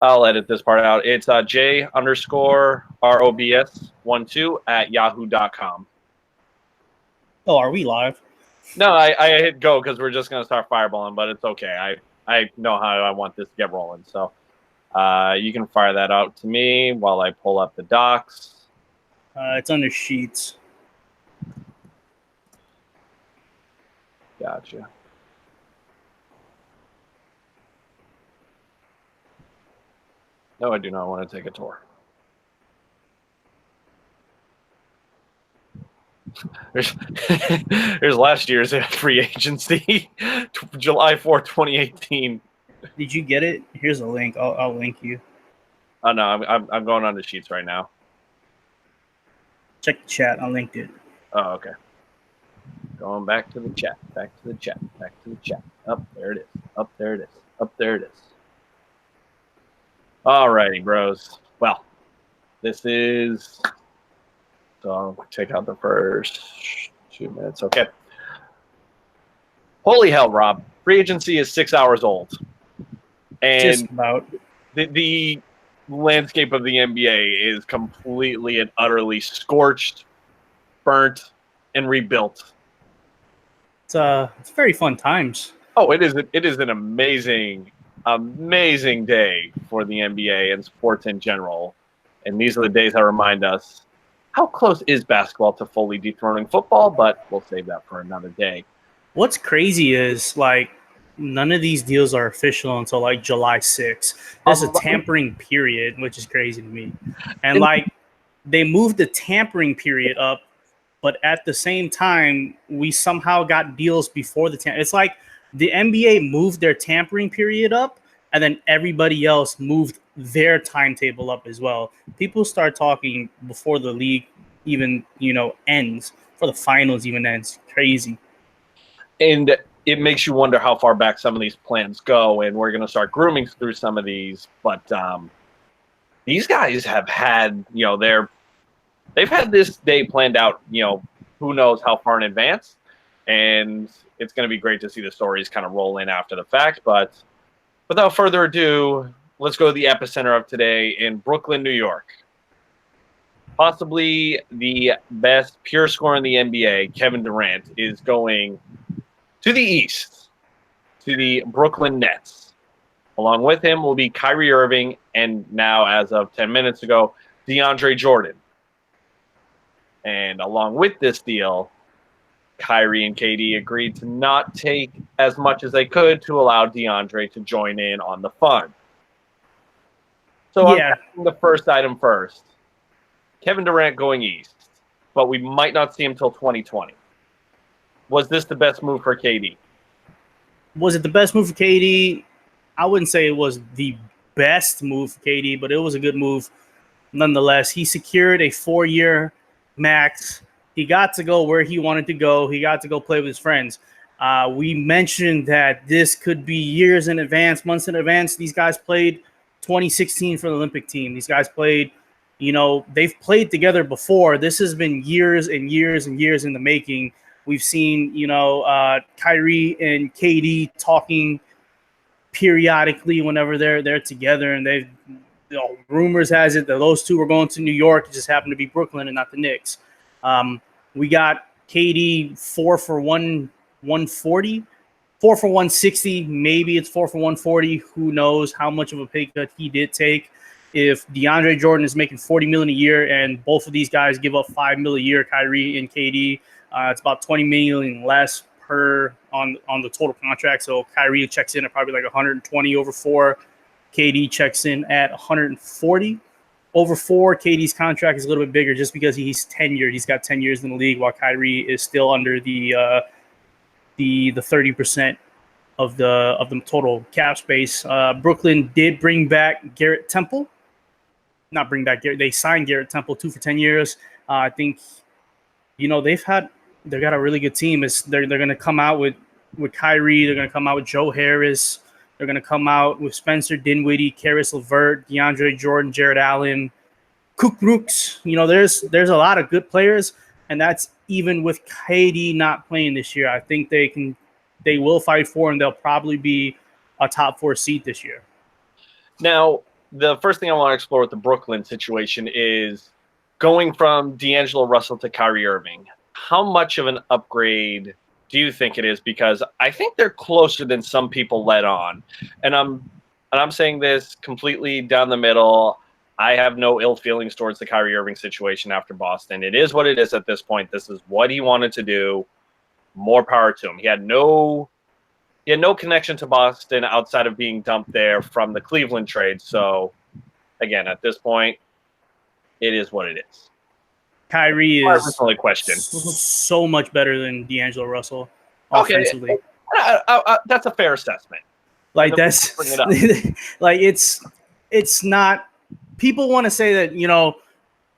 I'll edit this part out. It's J_ROBS12 @ yahoo.com. Oh, are we live? No, I hit go because we're just going to start fireballing, but it's okay. I know how I want this to get rolling. So you can fire that out to me while I pull up the docs. It's under Sheets. Gotcha. No, I do not want to take a tour. There's last year's free agency, July 4th, 2018. Did you get it? Here's a link. I'll link you. Oh no, I'm going on the Sheets right now. Check the chat. I linked it. Oh, okay. Going back to the chat. Back to the chat. Back to the chat. Up there it is. Up there it is. Up there it is. Alrighty, bros. Well, this is. So I'll take out the first 2 minutes. Okay. Holy hell, Rob. Free agency is 6 hours old. And just about. The landscape of the NBA is completely and utterly scorched, burnt, and rebuilt. It's very fun times. Oh, it is an amazing day for the NBA and sports in general. And these are the days that remind us how close is basketball to fully dethroning football, but we'll save that for another day. What's crazy is, like, none of these deals are official until, like, July 6th. There's a tampering period, which is crazy to me. And, like, they moved the tampering period up, but at the same time, we somehow got deals before the tampering. It's like the NBA moved their tampering period up, and then everybody else moved their timetable up as well. People start talking before the league even, ends, before the finals even ends. Crazy. And it makes you wonder how far back some of these plans go, and we're going to start grooming through some of these. But these guys have had, they've had this day planned out, who knows how far in advance. And it's going to be great to see the stories kind of roll in after the fact. But without further ado, let's go to the epicenter of today in Brooklyn, New York. Possibly the best pure scorer in the NBA, Kevin Durant, is going to the East, to the Brooklyn Nets. Along with him will be Kyrie Irving, and now, as of 10 minutes ago, DeAndre Jordan. And along with this deal, Kyrie and KD agreed to not take as much as they could to allow DeAndre to join in on the fun. So yeah. I'm the first item first. Kevin Durant going East, but we might not see him till 2020. Was this the best move for KD? Was it the best move for KD? I wouldn't say it was the best move for KD, but it was a good move nonetheless. He secured a 4-year max. He got to go where he wanted to go. He got to go play with his friends. We mentioned that this could be years in advance, months in advance. These guys played 2016 for the Olympic team. These guys played, they've played together before. This has been years and years and years in the making. We've seen, Kyrie and KD talking periodically whenever they're together, and they've, rumors has it that those two were going to New York. It just happened to be Brooklyn and not the Knicks. We got KD 4 for 140, 4 for 160. Maybe it's 4 for 140. Who knows how much of a pay cut he did take? If DeAndre Jordan is making $40 million a year and both of these guys give up $5 million a year, Kyrie and KD, it's about $20 million less per on the total contract. So Kyrie checks in at probably like 120 over 4. KD checks in at 140 over 4. KD's contract is a little bit bigger just because he's tenured. He's got 10 years in the league, while Kyrie is still under the 30% of the total cap space. Brooklyn did bring back Garrett Temple. Not bring back Garrett. They signed Garrett Temple 2 for 10 years. I think, they've got a really good team. They're going to come out with Kyrie. They're going to come out with Joe Harris. They're going to come out with Spencer Dinwiddie, Karis LeVert, DeAndre Jordan, Jared Allen, Cook Brooks. There's a lot of good players, and that's even with KD not playing this year. I think they will fight for, and they'll probably be a top 4 seed this year. Now, the first thing I want to explore with the Brooklyn situation is going from D'Angelo Russell to Kyrie Irving. How much of an upgrade do you think it is? Because I think they're closer than some people let on. And I'm saying this completely down the middle. I have no ill feelings towards the Kyrie Irving situation after Boston. It is what it is at this point. This is what he wanted to do. More power to him. He had no connection to Boston outside of being dumped there from the Cleveland trade. So, again, at this point, it is what it is. Kyrie is only question. So much better than D'Angelo Russell offensively. Okay. That's a fair assessment. Like that's like it's not. People want to say that, you know,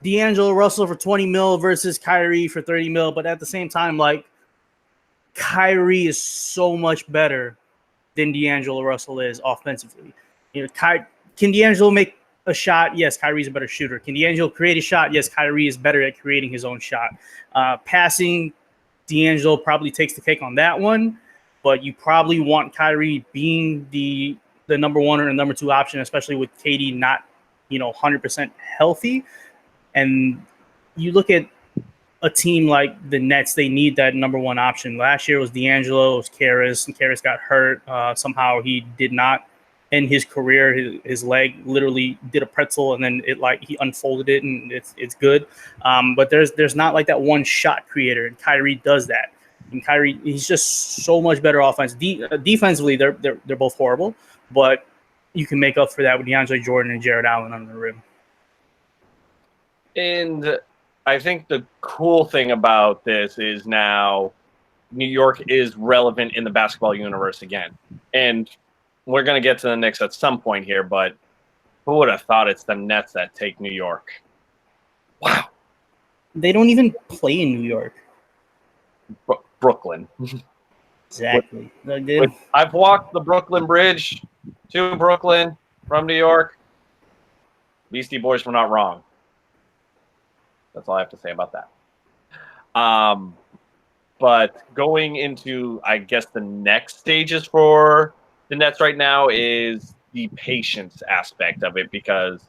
D'Angelo Russell for 20 mil versus Kyrie for 30 mil, but at the same time, like, Kyrie is so much better than D'Angelo Russell is offensively. You know, can D'Angelo make a shot? Yes, Kyrie's a better shooter. Can D'Angelo create a shot? Yes, Kyrie is better at creating his own shot. Passing, D'Angelo probably takes the cake on that one, but you probably want Kyrie being the number one or the number two option, especially with KD not, 100% healthy. And you look at a team like the Nets, they need that number one option. Last year was D'Angelo, it was Karras, and Karras got hurt. Somehow he did not end his career. His leg literally did a pretzel, and then he unfolded it, and it's good. But there's not like that one shot creator, and Kyrie does that. And Kyrie, he's just so much better offense. Defensively, they're both horrible, but you can make up for that with DeAndre Jordan and Jared Allen under the rim. And I think the cool thing about this is now New York is relevant in the basketball universe again. And we're going to get to the Knicks at some point here, but who would have thought it's the Nets that take New York? Wow. They don't even play in New York. Brooklyn. Exactly. I've walked the Brooklyn Bridge to Brooklyn from New York. Beastie Boys were not wrong. That's all I have to say about that. But going into, I guess, the next stages for the Nets right now is the patience aspect of it, because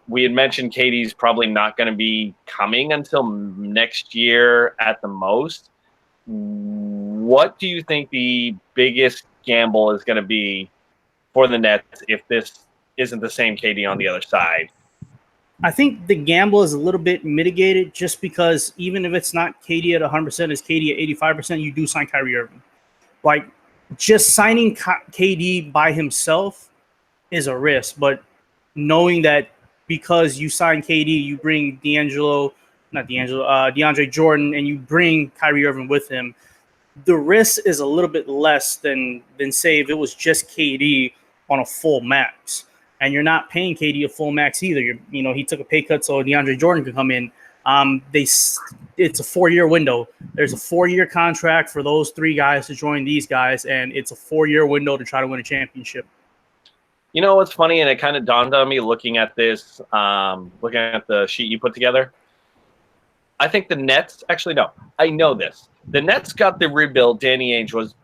we had mentioned KD's probably not going to be coming until next year at the most. What do you think the biggest gamble is going to be for the Nets if this isn't the same KD on the other side? I think the gamble is a little bit mitigated just because even if it's not KD at 100%, it's KD at 85%, you do sign Kyrie Irving. Like, just signing KD by himself is a risk, but knowing that because you sign KD, you bring DeAndre Jordan, and you bring Kyrie Irving with him, the risk is a little bit less than say if it was just KD on a full max. And you're not paying KD a full max either. He took a pay cut so DeAndre Jordan could come in. It's a 4-year window. There's a 4-year contract for those three guys to join these guys, and it's a 4-year window to try to win a championship. You know what's funny, and it kind of dawned on me looking at this, looking at the sheet you put together. I think the Nets, actually no, I know this. The Nets got the rebuild Danny Ainge was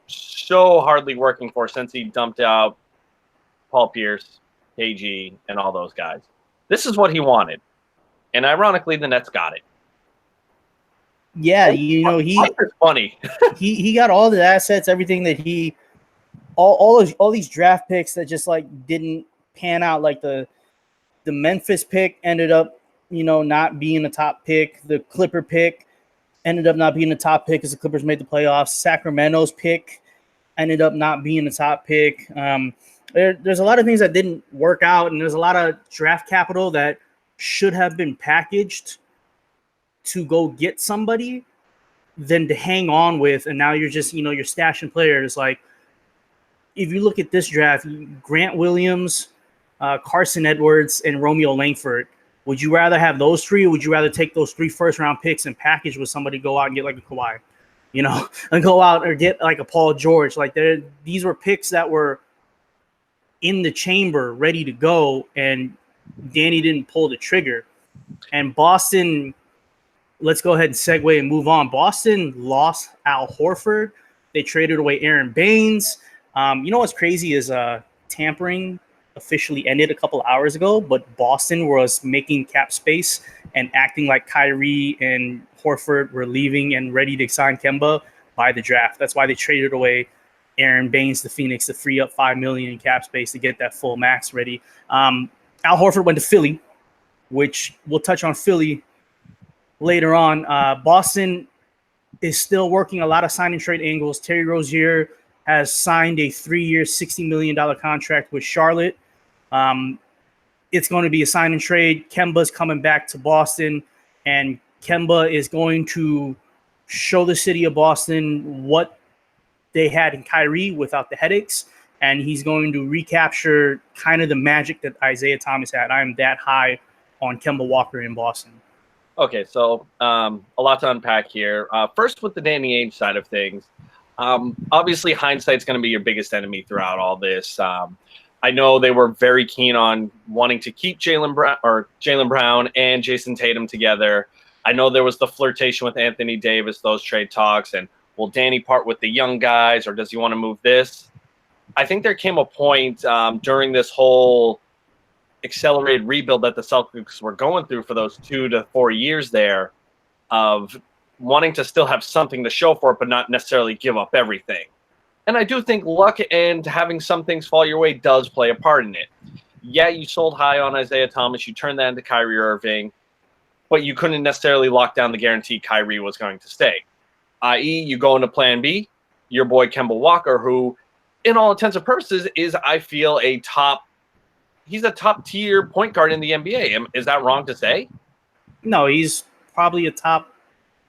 so hardly working for since he dumped out Paul Pierce, KG, and all those guys. This is what he wanted. And ironically, the Nets got it. Yeah, it's funny. he got all the assets, everything that all these draft picks that just like didn't pan out. Like the Memphis pick ended up, not being a top pick. The Clipper pick ended up not being a top pick because the Clippers made the playoffs. Sacramento's pick ended up not being a top pick. There's a lot of things that didn't work out, and there's a lot of draft capital that should have been packaged to go get somebody than to hang on with, and now you're just, you're stashing players. Like, if you look at this draft, Grant Williams, Carson Edwards, and Romeo Langford, would you rather have those three, or would you rather take those 3 first-round picks and package with somebody, go out and get like a Kawhi, and go out or get like a Paul George? Like, these were picks that were in the chamber, ready to go, and Danny didn't pull the trigger. And Boston, let's go ahead and segue and move on. Boston lost Al Horford. They traded away Aaron Baines. What's crazy is tampering officially ended a couple hours ago, but Boston was making cap space and acting like Kyrie and Horford were leaving and ready to sign Kemba by the draft. That's why they traded away Aaron Baines to Phoenix to free up $5 million in cap space to get that full max ready. Al Horford went to Philly, which we'll touch on Philly later on. Boston is still working a lot of sign and trade angles. Terry Rozier has signed a 3-year, $60 million contract with Charlotte. It's going to be a sign and trade. Kemba's coming back to Boston, and Kemba is going to show the city of Boston what they had in Kyrie without the headaches, and he's going to recapture kind of the magic that Isaiah Thomas had. I'm that high on Kemba Walker in Boston. Okay, so a lot to unpack here. First, with the Danny Ainge side of things, obviously hindsight's going to be your biggest enemy throughout all this. I know they were very keen on wanting to keep Jaylen Brown and Jason Tatum together. I know there was the flirtation with Anthony Davis, those trade talks, and will Danny part with the young guys, or does he want to move this? I think there came a point during this whole accelerated rebuild that the Celtics were going through for those 2 to 4 years there of wanting to still have something to show for it, but not necessarily give up everything. And I do think luck and having some things fall your way does play a part in it. Yeah, you sold high on Isaiah Thomas. You turned that into Kyrie Irving, but you couldn't necessarily lock down the guarantee Kyrie was going to stay. I.e., you go into plan B, your boy Kemba Walker, who, in all intents and purposes, is, I feel, he's a top-tier point guard in the NBA. Is that wrong to say? No, he's probably a top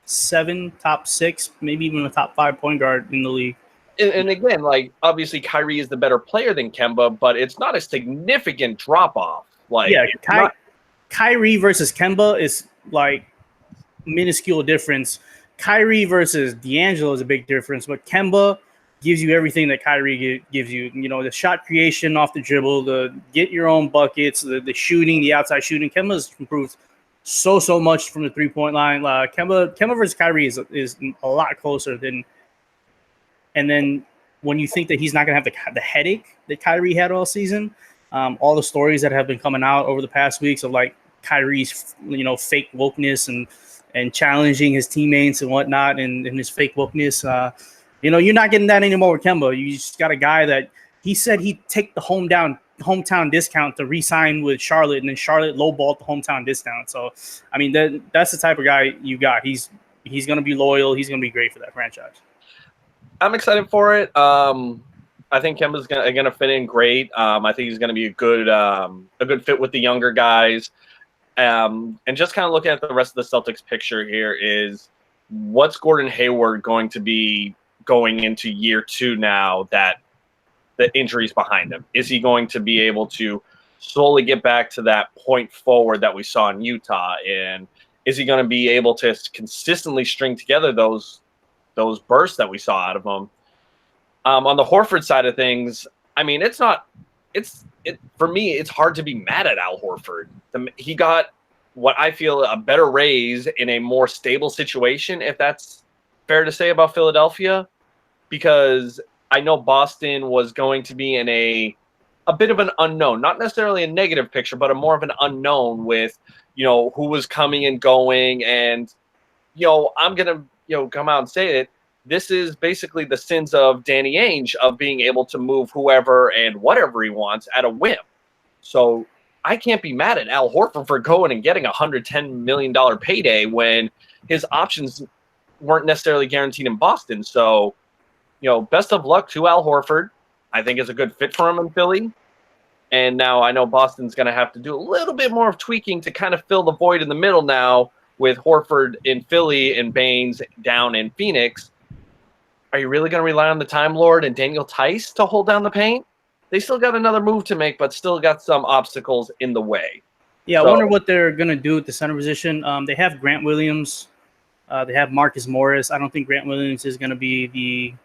7, top 6, maybe even a top 5 point guard in the league. And again, like, obviously Kyrie is the better player than Kemba, but it's not a significant drop-off. Like, yeah, Kyrie versus Kemba is like minuscule difference. Kyrie versus D'Angelo is a big difference, but Kemba gives you everything that Kyrie gives you. You know, the shot creation off the dribble, the get your own buckets, the shooting, the outside shooting. Kemba's improved so much from the 3-point line. Kemba versus Kyrie is a lot closer than. And then when you think that he's not going to have the headache that Kyrie had all season, all the stories that have been coming out over the past weeks of like Kyrie's, fake wokeness and challenging his teammates and whatnot and his fake wokeness, you're not getting that anymore with Kemba. You just got a guy that he said he'd take the hometown discount to re-sign with Charlotte, and then Charlotte lowballed the hometown discount. So, I mean, that's the type of guy you got. He's going to be loyal. He's going to be great for that franchise. I'm excited for it. I think Kemba's gonna fit in great. I think he's gonna be a good fit with the younger guys. And just kind of looking at the rest of the Celtics picture here is what's Gordon Hayward going to be going into year 2 now that the injury's behind him? Is he going to be able to slowly get back to that point forward that we saw in Utah? And is he going to be able to consistently string together those bursts that we saw out of him? On the Horford side of things, I mean, for me, it's hard to be mad at Al Horford. He got what I feel a better raise in a more stable situation, if that's fair to say about Philadelphia, because I know Boston was going to be in a bit of an unknown, not necessarily a negative picture, but a more of an unknown with, who was coming and going. And, I'm going to, come out and say it. This is basically the sins of Danny Ainge of being able to move whoever and whatever he wants at a whim. So I can't be mad at Al Horford for going and getting a $110 million payday when his options weren't necessarily guaranteed in Boston. So, best of luck to Al Horford. I think it's a good fit for him in Philly. And now I know Boston's going to have to do a little bit more of tweaking to kind of fill the void in the middle now with Horford in Philly and Baines down in Phoenix. Are you really going to rely on the Time Lord and Daniel Tice to hold down the paint? They still got another move to make, but still got some obstacles in the way. Yeah, I wonder what they're going to do at the center position. They have Grant Williams. They have Marcus Morris. I don't think Grant Williams is going to be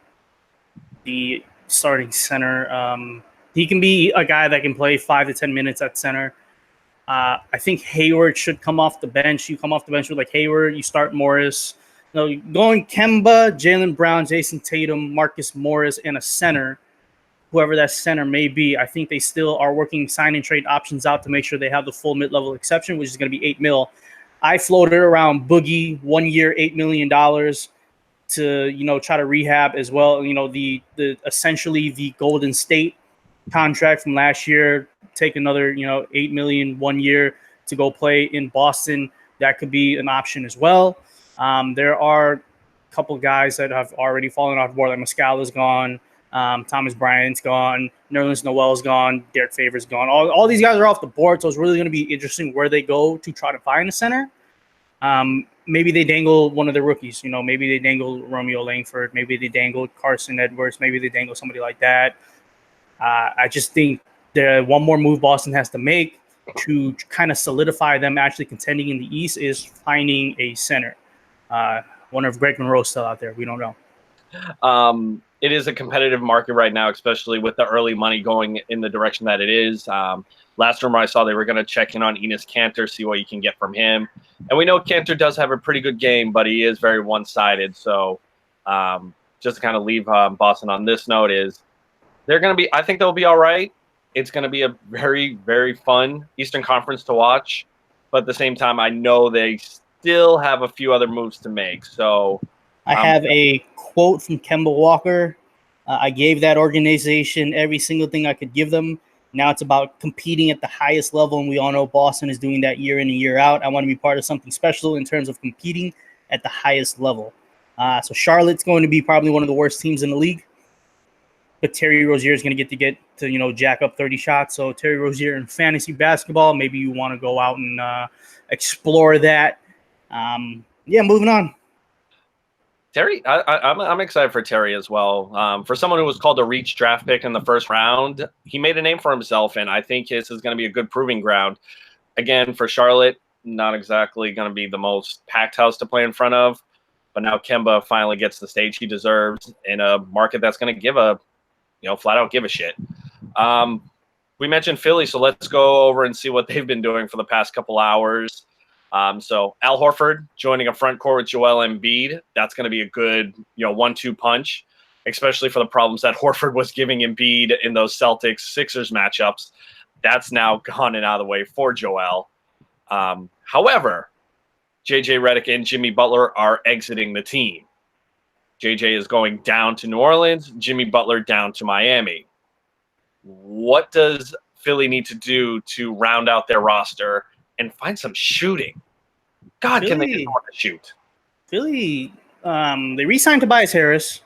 the starting center. He can be a guy that can play 5 to 10 minutes at center. I think Hayward should come off the bench. You come off the bench with like Hayward. You start Morris. Going Kemba, Jaylen Brown, Jason Tatum, Marcus Morris, and a center. whoever that center may be. I think they still are working sign and trade options out to make sure they have the full mid-level exception, which is going to be $8 million. I floated around Boogie 1 year, $8 million to try to rehab as well. The essentially the Golden State contract from last year, take another 8 million 1 year to go play in Boston. That could be an option as well. There are a couple of guys that have already fallen off the board, like Muscala's gone, Thomas Bryant's gone, Nerlens Noel's gone, Derek Favors gone. All these guys are off the board, so it's really going to be interesting where they go to try to find a center. Maybe they dangle one of the rookies. Maybe they dangle Romeo Langford. Maybe they dangle Carson Edwards. Maybe they dangle somebody like that. I just think one more move Boston has to make to kind of solidify them actually contending in the East is finding a center. Wonder if Greg Monroe's still out there. We don't know. It is a competitive market right now, especially with the early money going in the direction that it is. Last rumor I saw, they were going to check in on Enes Kanter, see what you can get from him. And we know Kanter does have a pretty good game, but he is very one-sided. So just to kind of leave Boston on this note is they're going to be – I think they'll be all right. It's going to be a very, very fun Eastern Conference to watch. But at the same time, I know they still have a few other moves to make. So I have a quote from Kemba Walker. I gave that organization every single thing I could give them. Now it's about competing at the highest level, and we all know Boston is doing that year in and year out. I want to be part of something special in terms of competing at the highest level. So Charlotte's going to be probably one of the worst teams in the league, but Terry Rozier is going to get to jack up 30 shots. So Terry Rozier in fantasy basketball, maybe you want to go out and explore that. Moving on. Terry, I'm excited for Terry as well. For someone who was called a reach draft pick in the first round, he made a name for himself, and I think this is going to be a good proving ground. Again, for Charlotte, not exactly going to be the most packed house to play in front of, but now Kemba finally gets the stage he deserves in a market that's going to give flat out give a shit. We mentioned Philly, so let's go over and see what they've been doing for the past couple hours. So Al Horford joining a front court with Joel Embiid. That's going to be a good, 1-2 punch, especially for the problems that Horford was giving Embiid in those Celtics-Sixers matchups. That's now gone and out of the way for Joel. However, JJ Redick and Jimmy Butler are exiting the team. JJ is going down to New Orleans, Jimmy Butler down to Miami. What does Philly need to do to round out their roster and find some shooting? God, Philly, can they get someone to shoot? Philly, they re-signed Tobias Harris,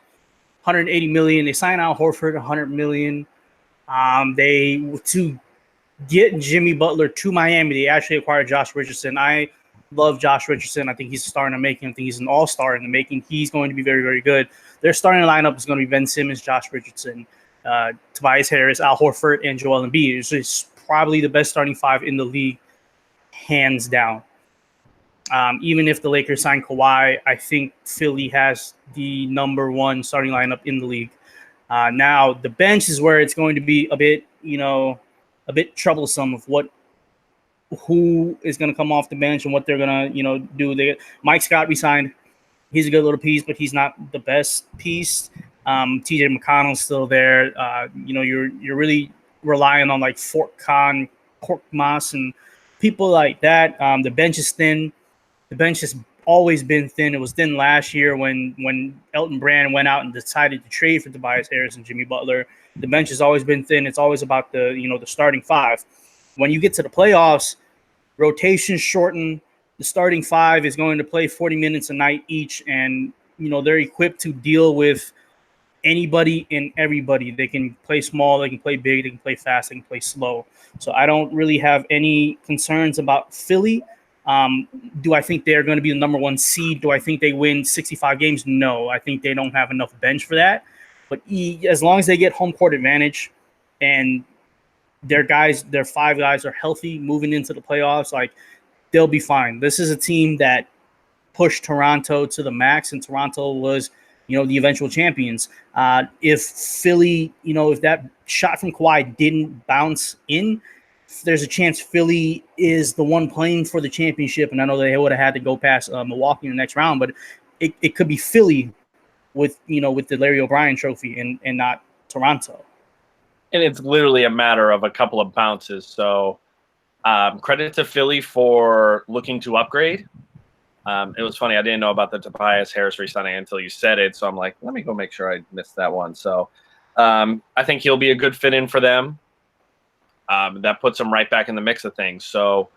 $180 million. They signed Al Horford, $100 million. To get Jimmy Butler to Miami, they actually acquired Josh Richardson. I love Josh Richardson. I think he's a star in the making. I think he's an all-star in the making. He's going to be very, very good. Their starting lineup is going to be Ben Simmons, Josh Richardson, Tobias Harris, Al Horford, and Joel Embiid. It's probably the best starting five in the league, hands down. Even if the Lakers sign Kawhi, I think Philly has the number one starting lineup in the league. Now the bench is where it's going to be a bit troublesome of who is going to come off the bench and what they're going to do. Mike Scott resigned. He's a good little piece, but he's not the best piece. TJ McConnell's still there. You're really relying on like Fort Khan, Korkmaz, and people like that. The bench is thin. The bench has always been thin. It was thin last year when Elton Brand went out and decided to trade for Tobias Harris and Jimmy Butler. The bench has always been thin. It's always about the starting five. When you get to the playoffs, rotations shorten. The starting five is going to play 40 minutes a night each, and they're equipped to deal with anybody and everybody. They can play small, they can play big, they can play fast, they can play slow. So I don't really have any concerns about Philly. Do I think they're going to be the number one seed? Do I think they win 65 games? No, I think they don't have enough bench for that. But as long as they get home court advantage and their five guys are healthy moving into the playoffs, like, they'll be fine. This is a team that pushed Toronto to the max, and Toronto was, the eventual champions. If Philly, if that shot from Kawhi didn't bounce in, there's a chance Philly is the one playing for the championship. And I know they would have had to go past Milwaukee in the next round, but it could be Philly with the Larry O'Brien trophy and not Toronto. And it's literally a matter of a couple of bounces. So credit to Philly for looking to upgrade. It was funny. I didn't know about the Tobias Harris re-signing until you said it. So I'm like, let me go make sure I missed that one. So I think he'll be a good fit in for them. That puts him right back in the mix of things. So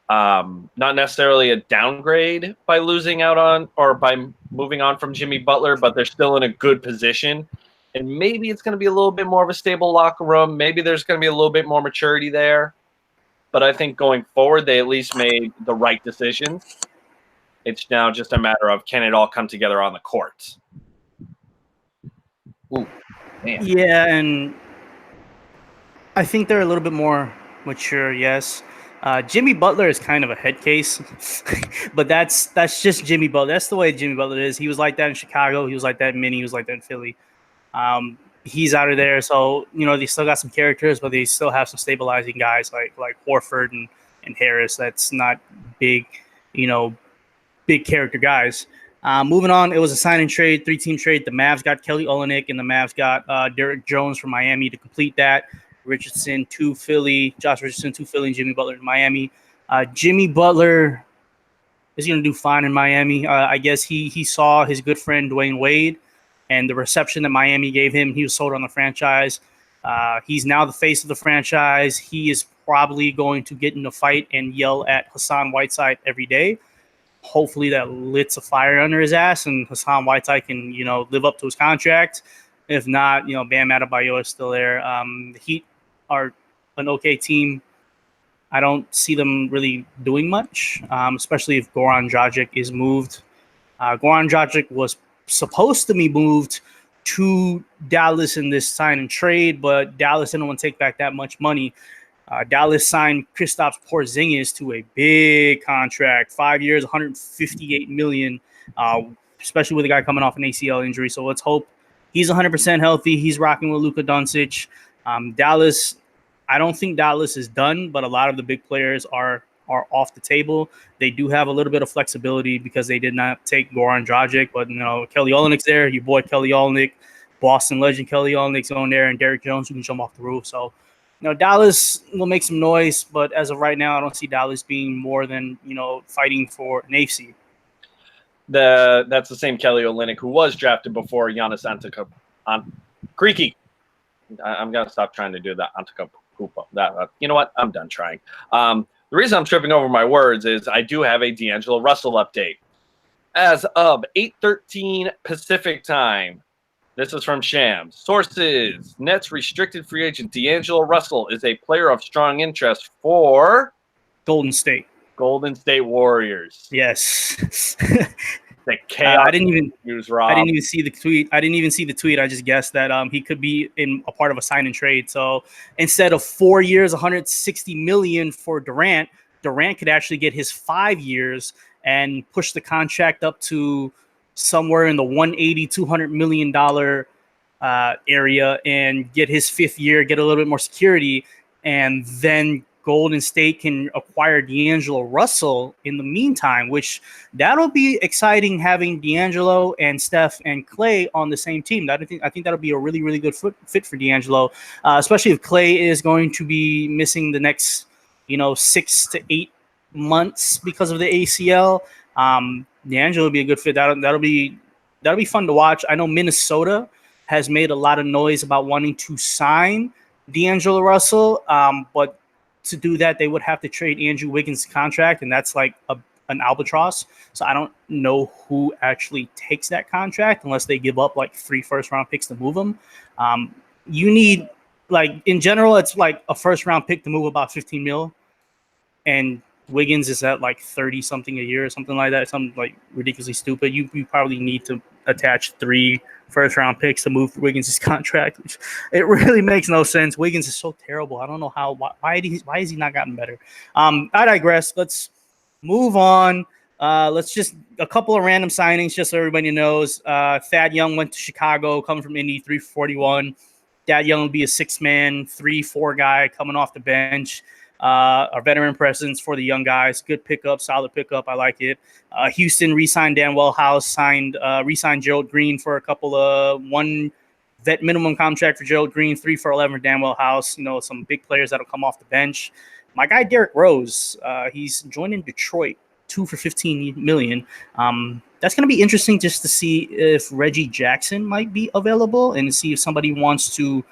not necessarily a downgrade by losing out on or by moving on from Jimmy Butler, but they're still in a good position. And maybe it's going to be a little bit more of a stable locker room. Maybe there's going to be a little bit more maturity there. But I think going forward, they at least made the right decisions. It's now just a matter of can it all come together on the court. Ooh, man. Yeah, and I think they're a little bit more mature, yes. Jimmy Butler is kind of a head case, but that's just Jimmy Butler. That's the way Jimmy Butler is. He was like that in Chicago. He was like that in Minnie. He was like that in Philly. He's out of there, so they still got some characters, but they still have some stabilizing guys like Horford and Harris. That's not big, big character guys. Moving on, it was a sign and trade, 3-team trade. The Mavs got Kelly Olynyk, and the Mavs got Derek Jones from Miami to complete that. Richardson to Philly, Josh Richardson to Philly, and Jimmy Butler to Miami. Jimmy Butler is going to do fine in Miami. I guess he saw his good friend Dwayne Wade and the reception that Miami gave him. He was sold on the franchise. He's now the face of the franchise. He is probably going to get in a fight and yell at Hassan Whiteside every day. Hopefully that lits a fire under his ass and Hassan Whiteside can, live up to his contract. If not, Bam Adebayo is still there. The Heat are an okay team. I don't see them really doing much, especially if Goran Dragic is moved. Goran Dragic was supposed to be moved to Dallas in this sign and trade, but Dallas didn't want to take back that much money. Dallas signed Kristaps Porzingis to a big contract, 5 years, $158 million, especially with a guy coming off an ACL injury. So let's hope he's 100% healthy. He's rocking with Luka Doncic. Dallas, I don't think Dallas is done, but a lot of the big players are off the table. They do have a little bit of flexibility because they did not take Goran Dragic, but Kelly Olynyk's there. Your boy Kelly Olynyk, Boston legend Kelly Olynyk's on there, and Derek Jones who can jump off the roof. So Dallas will make some noise, but as of right now, I don't see Dallas being more than fighting for an eighth seed. That's the same Kelly Olynyk who was drafted before Giannis Antetokounmpo. I'm gonna stop trying to do that Antetokounmpo. You know what? I'm done trying. The reason I'm tripping over my words is I do have a D'Angelo Russell update. As of 8:13 Pacific time, this is from Shams. Sources: Nets restricted free agent D'Angelo Russell is a player of strong interest for Golden State Warriors. Yes. The chaos. I didn't even see the tweet. I just guessed that he could be in a part of a sign and trade. So instead of 4 years, $160 million for Durant could actually get his 5 years and push the contract up to somewhere in the $180-200 million area and get his 5th year, get a little bit more security, and then Golden State can acquire D'Angelo Russell in the meantime, which that'll be exciting having D'Angelo and Steph and Clay on the same team. I think that'll be a really, really good fit for D'Angelo, especially if Clay is going to be missing the next 6 to 8 months because of the ACL. D'Angelo will be a good fit. That'll be fun to watch. I know Minnesota has made a lot of noise about wanting to sign D'Angelo Russell, but to do that, they would have to trade Andrew Wiggins' contract, and that's like an albatross. So I don't know who actually takes that contract unless they give up like 3 first-round picks to move him. You need, in general, it's like a first-round pick to move about 15 mil, and Wiggins is at like 30 something a year or something like that, something like ridiculously stupid. You probably need to attach 3 first-round picks to move Wiggins' contract, which it really makes no sense. Wiggins is so terrible. I don't know why has he not gotten better? I digress. Let's move on. Let's just a couple of random signings, just so everybody knows. Thad Young went to Chicago, coming from Indy, 341. Thad Young will be a 6-man, 3-4 guy coming off the bench. A veteran presence for the young guys. Good pickup, solid pickup. I like it. Houston re-signed Dan Wellhouse, re-signed Gerald Green for a couple of 1 vet minimum contract for Gerald Green, 3 for 11 for Danwell House. Some big players that'll come off the bench. My guy Derrick Rose, he's joining Detroit, 2 for $15 million. That's going to be interesting just to see if Reggie Jackson might be available and see if somebody wants to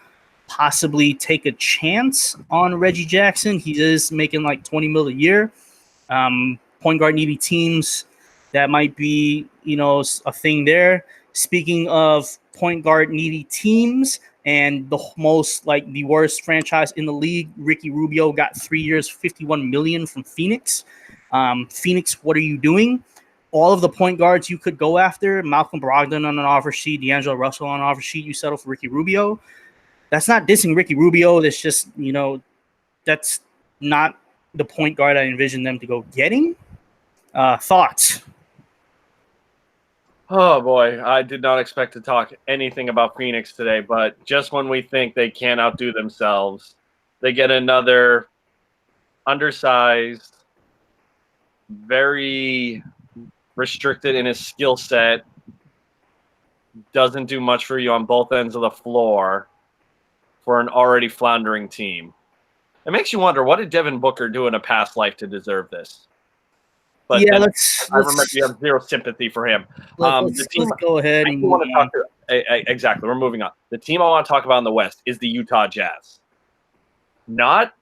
possibly take a chance on Reggie Jackson. He is making like $20 million a year. Point guard needy teams, that might be, a thing there. Speaking of point guard needy teams and the worst franchise in the league, Ricky Rubio got 3 years, $51 million from Phoenix. Phoenix, what are you doing? All of the point guards you could go after, Malcolm Brogdon on an offer sheet, D'Angelo Russell on an offer sheet, you settle for Ricky Rubio. That's not dissing Ricky Rubio. That's just, that's not the point guard I envisioned them to go getting. Thoughts? Oh, boy. I did not expect to talk anything about Phoenix today, but just when we think they can't outdo themselves, they get another undersized, very restricted in his skill set, doesn't do much for you on both ends of the floor for an already floundering team. It makes you wonder, what did Devin Booker do in a past life to deserve this? But yeah, I remember you have zero sympathy for him. Let's go ahead and move on. Exactly, we're moving on. The team I want to talk about in the West is the Utah Jazz. Not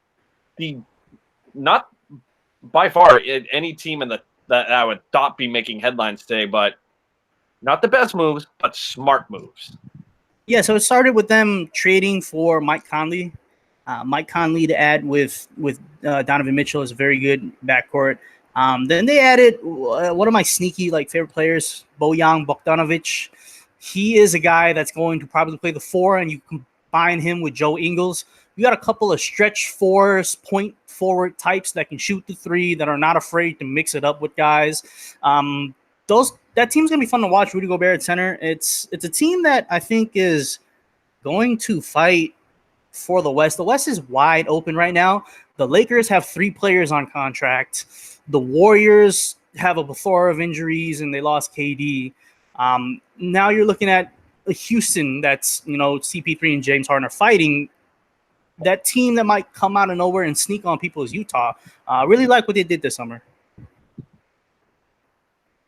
by far any team that I would thought be making headlines today, but not the best moves, but smart moves. Yeah, so it started with them trading for Mike Conley. Mike Conley to add with Donovan Mitchell is a very good backcourt. Then they added one of my sneaky favorite players, Bojan Bogdanovic. He is a guy that's going to probably play the 4, and you combine him with Joe Ingles. You got a couple of stretch 4s, point forward types that can shoot the 3, that are not afraid to mix it up with guys. That team's gonna be fun to watch. Rudy Gobert at center. It's a team that I think is going to fight for the West. The West is wide open right now. The Lakers have 3 players on contract. The Warriors have a plethora of injuries, and they lost KD. Now you're looking at Houston that's, CP3 and James Harden are fighting. That team that might come out of nowhere and sneak on people is Utah. Really like what they did this summer.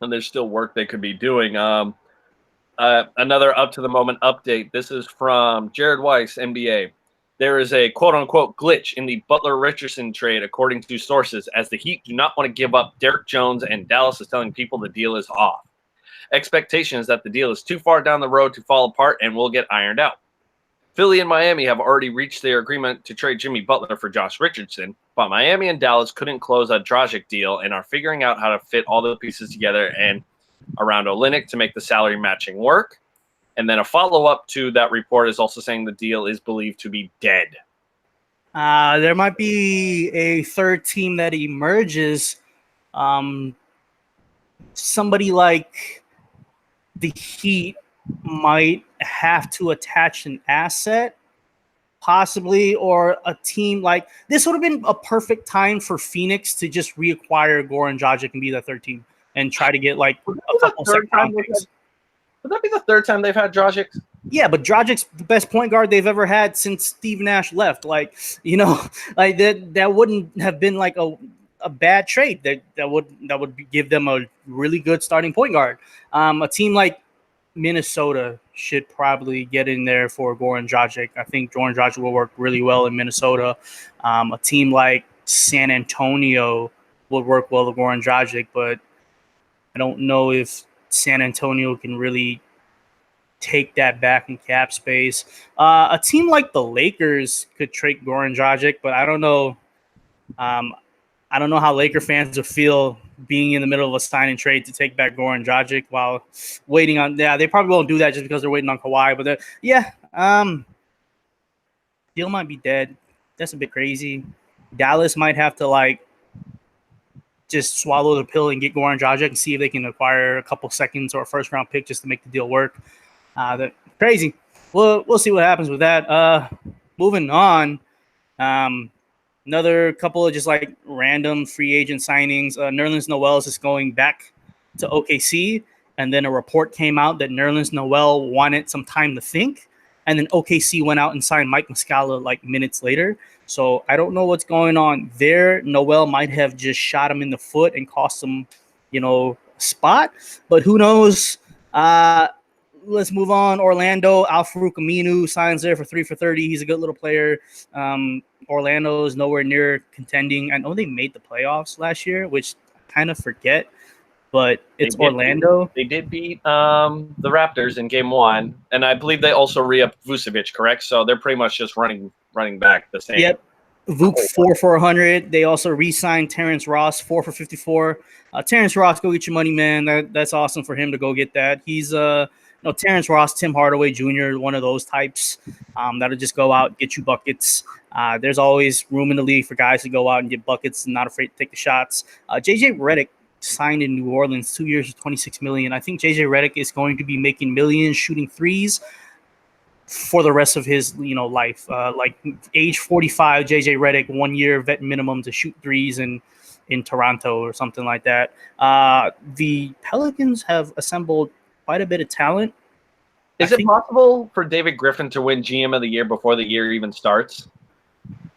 And there's still work they could be doing. Another up-to-the-moment update. This is from Jared Weiss, NBA. There is a quote-unquote glitch in the Butler-Richardson trade, according to sources, as the Heat do not want to give up Derek Jones, and Dallas is telling people the deal is off. Expectation is that the deal is too far down the road to fall apart and will get ironed out. Philly and Miami have already reached their agreement to trade Jimmy Butler for Josh Richardson, but Miami and Dallas couldn't close a Dragic deal and are figuring out how to fit all the pieces together and around Olynyk to make the salary matching work. And then a follow-up to that report is also saying the deal is believed to be dead. There might be a third team that emerges. Somebody like the Heat might have to attach an asset, possibly, or a team like this would have been a perfect time for Phoenix to just reacquire Goran Dragic and be the third team and try to get a couple second-round picks. Would that be the third time they've had Dragic? Yeah, but Dragic's the best point guard they've ever had since Steve Nash left. That wouldn't have been a bad trade. That would give them a really good starting point guard. A team like Minnesota should probably get in there for Goran Dragic. I think Goran Dragic will work really well in Minnesota. A team like San Antonio would work well with Goran Dragic, but I don't know if San Antonio can really take that back in cap space. A team like the Lakers could trade Goran Dragic, but I don't know. I don't know how Laker fans would feel being in the middle of a sign and trade to take back Goran Dragic while waiting on. Yeah, they probably won't do that just because they're waiting on Kawhi. But deal might be dead. That's a bit crazy. Dallas might have to just swallow the pill and get Goran Dragic and see if they can acquire a couple seconds or a first round pick just to make the deal work. Crazy. We'll see what happens with that. Moving on. Another couple of just random free agent signings. Nerlens Noel is just going back to OKC, and then a report came out that Nerlens Noel wanted some time to think. And then OKC went out and signed Mike Muscala like minutes later. So I don't know what's going on there. Noel might have just shot him in the foot and cost him, spot. But who knows? Let's move on. Orlando, Al-Farouq Aminu signs there for 3 for 30. He's a good little player. Orlando is nowhere near contending. I know they made the playoffs last year, which I kind of forget, but it's Orlando. They did beat the Raptors in game 1, and I believe they also re-upped Vucevic, correct? So they're pretty much just running back the same. Yep. Vuk 4 for 100. They also re-signed Terrence Ross 4 for 54. Terrence Ross, go get your money, man. That's awesome for him to go get that. He's Terrence Ross, Tim Hardaway Jr., one of those types that'll just go out and get you buckets. There's always room in the league for guys to go out and get buckets and not afraid to take the shots. JJ Redick signed in New Orleans, 2 years for $26 million. I think JJ Redick is going to be making millions shooting threes for the rest of his life. Like age 45, JJ Redick, 1 year vet minimum to shoot threes in Toronto or something like that. The Pelicans have assembled quite a bit of talent. Is it possible for David Griffin to win GM of the year before the year even starts?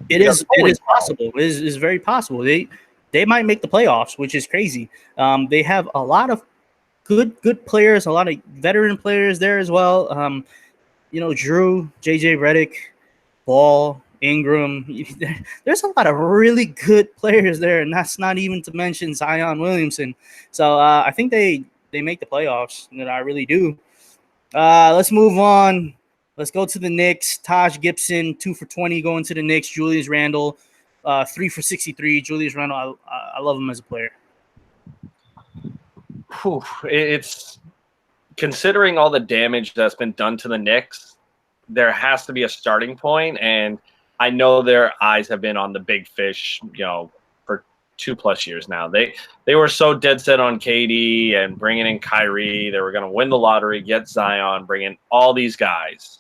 It is possible. It is very possible. They might make the playoffs, which is crazy. They have a lot of good players, a lot of veteran players there as well. Drew, JJ Redick, Ball, Ingram. There's a lot of really good players there, and that's not even to mention Zion Williamson. So I think they make the playoffs. I really do. Let's move on. Let's go to the Knicks. Taj Gibson, 2 for 20 going to the Knicks. Julius Randle, 3 for 63. Julius Randle, I love him as a player. It's considering all the damage that's been done to the Knicks, there has to be a starting point, and I know their eyes have been on the big fish, for 2+ years now. They were so dead set on KD and bringing in Kyrie. They were going to win the lottery, get Zion, bring in all these guys,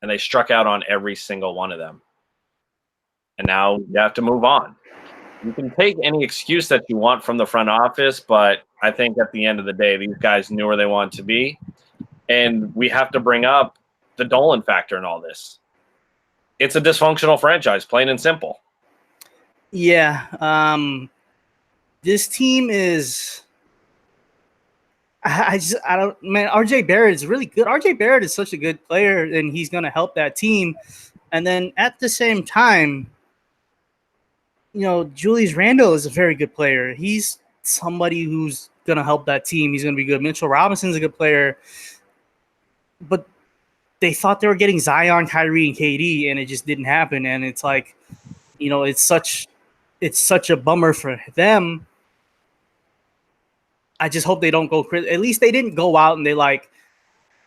and they struck out on every single one of them. And now you have to move on. You can take any excuse that you want from the front office, but I think at the end of the day, these guys knew where they wanted to be. And we have to bring up the Dolan factor in all this. It's a dysfunctional franchise, plain and simple. Yeah. This team is I don't, man, RJ Barrett is really good. RJ Barrett is such a good player, and he's going to help that team. And then at the same time, Julius Randle is a very good player. He's somebody who's going to help that team. He's going to be good. Mitchell Robinson's a good player. But they thought they were getting Zion, Kyrie, and KD, and it just didn't happen. And it's like, it's such a bummer for them. I just hope they don't go. At least they didn't go out and they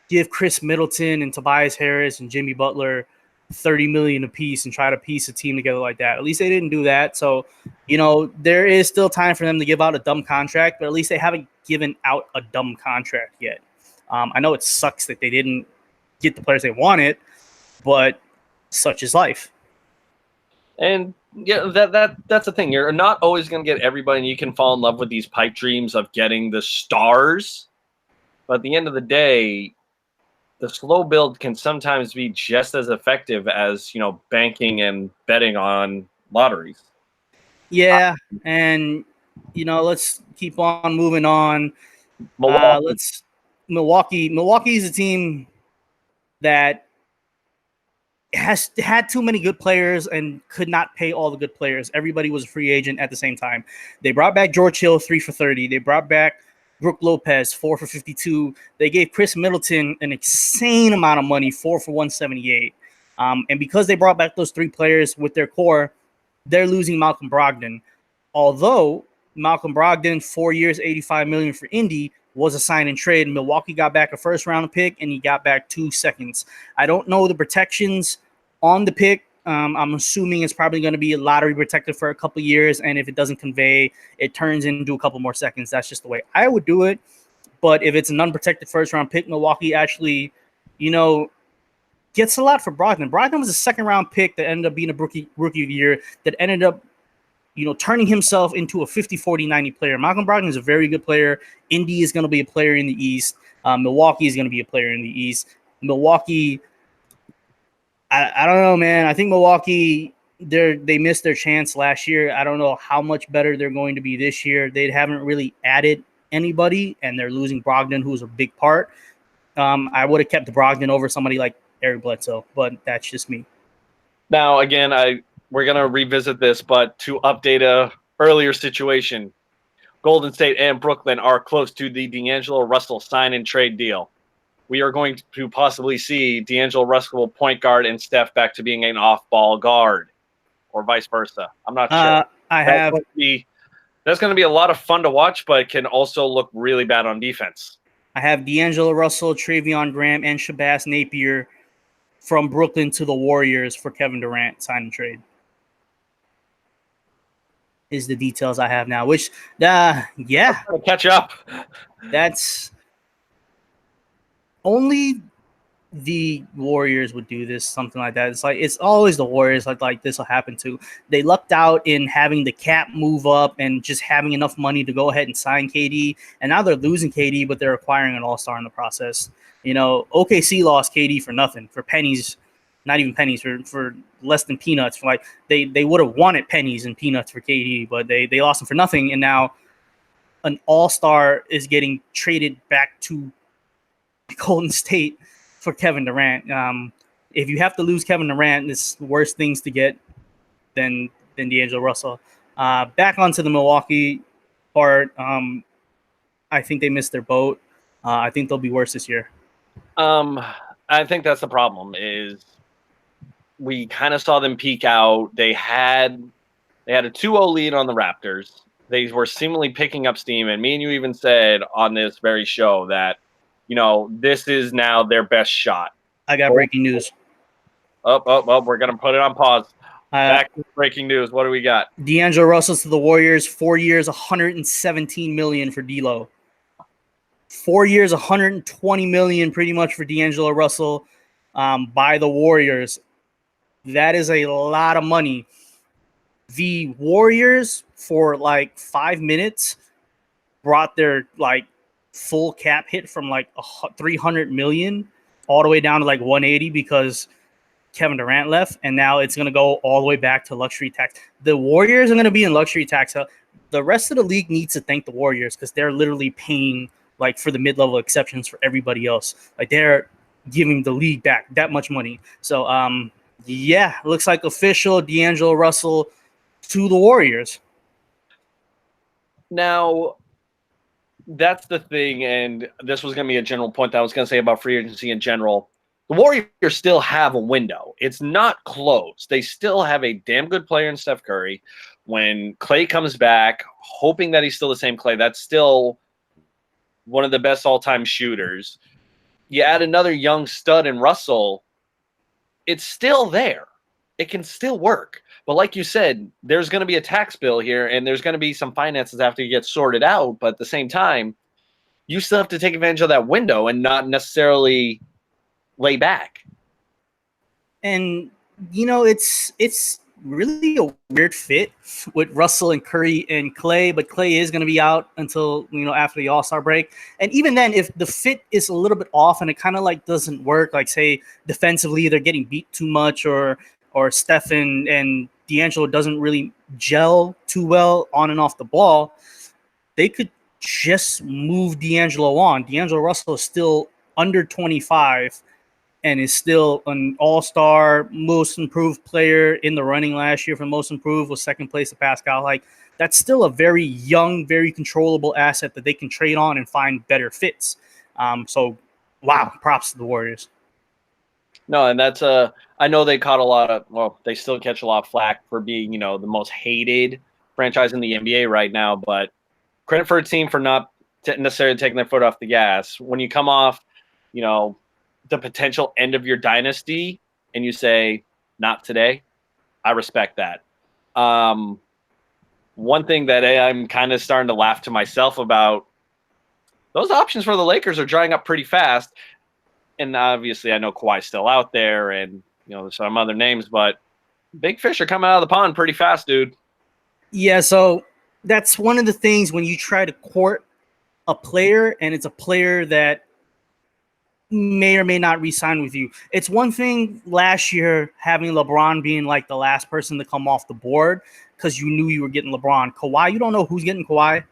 give Chris Middleton and Tobias Harris and Jimmy Butler $30 million apiece and try to piece a team together like that. At least they didn't do that. So, there is still time for them to give out a dumb contract, but at least they haven't given out a dumb contract yet. I know it sucks that they didn't get the players they wanted, but such is life. And yeah, that's the thing. You're not always going to get everybody, and you can fall in love with these pipe dreams of getting the stars. But at the end of the day, the slow build can sometimes be just as effective as, banking and betting on lotteries. Yeah, and, let's keep on moving on. Milwaukee. Milwaukee is a team that has had too many good players and could not pay all the good players. Everybody was a free agent at the same time. They brought back George Hill, 3 for 30. They brought back Brook Lopez, 4 for 52. They gave Chris Middleton an insane amount of money, 4 for 178. And because they brought back those 3 players with their core, they're losing Malcolm Brogdon. Although Malcolm Brogdon, 4 years, $85 million for Indy, was a sign and trade. Milwaukee got back a first-round pick, and he got back 2 seconds. I don't know the protections on the pick. I'm assuming it's probably going to be a lottery protected for a couple years, and if it doesn't convey, it turns into a couple more seconds. That's just the way I would do it. But if it's an unprotected first-round pick, Milwaukee actually, gets a lot for Brogdon. Brogdon was a second-round pick that ended up being a rookie of the year that ended up, turning himself into a 50, 40, 90 player. Malcolm Brogdon is a very good player. Indy is going to be a player in the East. Milwaukee is going to be a player in the East. Milwaukee I don't know, man. I think Milwaukee, they missed their chance last year. I don't know how much better they're going to be this year. They haven't really added anybody, and they're losing Brogdon, who's a big part. I would have kept Brogdon over somebody like Eric Bledsoe, but that's just me. Now, again, we're gonna revisit this, but to update a earlier situation, Golden State and Brooklyn are close to the D'Angelo Russell sign and trade deal. We are going to possibly see D'Angelo Russell point guard and Steph back to being an off-ball guard, or vice versa. I'm not sure. That's going to be a lot of fun to watch, but it can also look really bad on defense. I have D'Angelo Russell, Travion Graham, and Shabazz Napier from Brooklyn to the Warriors for Kevin Durant sign and trade. Is the details I have now, which, yeah. Catch up. That's only the Warriors would do this, something like that. It's always the Warriors like this will happen to. They lucked out in having the cap move up and just having enough money to go ahead and sign KD. And now they're losing KD, but they're acquiring an all-star in the process. You know, OKC lost KD for nothing, for pennies, not even pennies, for less than peanuts. Like they would have wanted pennies and peanuts for KD, but they lost him for nothing. And now an all-star is getting traded back to Golden State for Kevin Durant. If you have to lose Kevin Durant, it's worse things to get than D'Angelo Russell. Back onto the Milwaukee part, I think they missed their boat. I think they'll be worse this year. I think that's the problem. Is we kind of saw them peak out. They had a 2-0 lead on the Raptors. They were seemingly picking up steam, and me and you even said on this very show that, you know, this is now their best shot. I got breaking news. We're going to put it on pause. Back to breaking news. What do we got? D'Angelo Russell to the Warriors, 4 years, $117 million for D'Lo. 4 years, $120 million pretty much for D'Angelo Russell by the Warriors. That is a lot of money. The Warriors, for like 5 minutes, brought their like full cap hit from like $300 million all the way down to like 180 because Kevin Durant left, and now it's going to go all the way back to luxury tax. The Warriors are going to be in luxury tax. The rest of the league needs to thank the Warriors because they're literally paying like for the mid-level exceptions for everybody else. Like they're giving the league back that much money. So yeah, looks like official D'Angelo Russell to the Warriors. Now, that's the thing, and this was going to be a general point that I was going to say about free agency in general. The Warriors still have a window. It's not closed. They still have a damn good player in Steph Curry. When Klay comes back, hoping that he's still the same Klay, that's still one of the best all-time shooters. You add another young stud in Russell, it's still there. It can still work. But like you said, there's going to be a tax bill here, and there's going to be some finances after you get sorted out. But at the same time, you still have to take advantage of that window and not necessarily lay back. And, you know, it's really a weird fit with Russell and Curry and Klay, but Klay is going to be out until, you know, after the All-Star break. And even then, if the fit is a little bit off and it kind of like doesn't work, like say defensively they're getting beat too much, or Steph and D'Angelo doesn't really gel too well on and off the ball, they could just move D'Angelo on. D'Angelo Russell is still under 25 and is still an all-star, most improved player in the running last year for most improved, was second place to Pascal. Like, that's still a very young, very controllable asset that they can trade on and find better fits. So, wow, props to the Warriors. No, and that's I know they caught a lot of, well, they still catch a lot of flack for being, you know, the most hated franchise in the NBA right now, but credit for a team for not necessarily taking their foot off the gas. When you come off, you know, the potential end of your dynasty and you say, not today, I respect that. One thing that I'm kind of starting to laugh to myself about, those options for the Lakers are drying up pretty fast. And obviously I know Kawhi's still out there and, you know, some other names, but big fish are coming out of the pond pretty fast, dude. Yeah, so that's one of the things when you try to court a player and it's a player that may or may not re-sign with you. It's one thing last year having LeBron being like the last person to come off the board because you knew you were getting LeBron. Kawhi, you don't know who's getting Kawhi.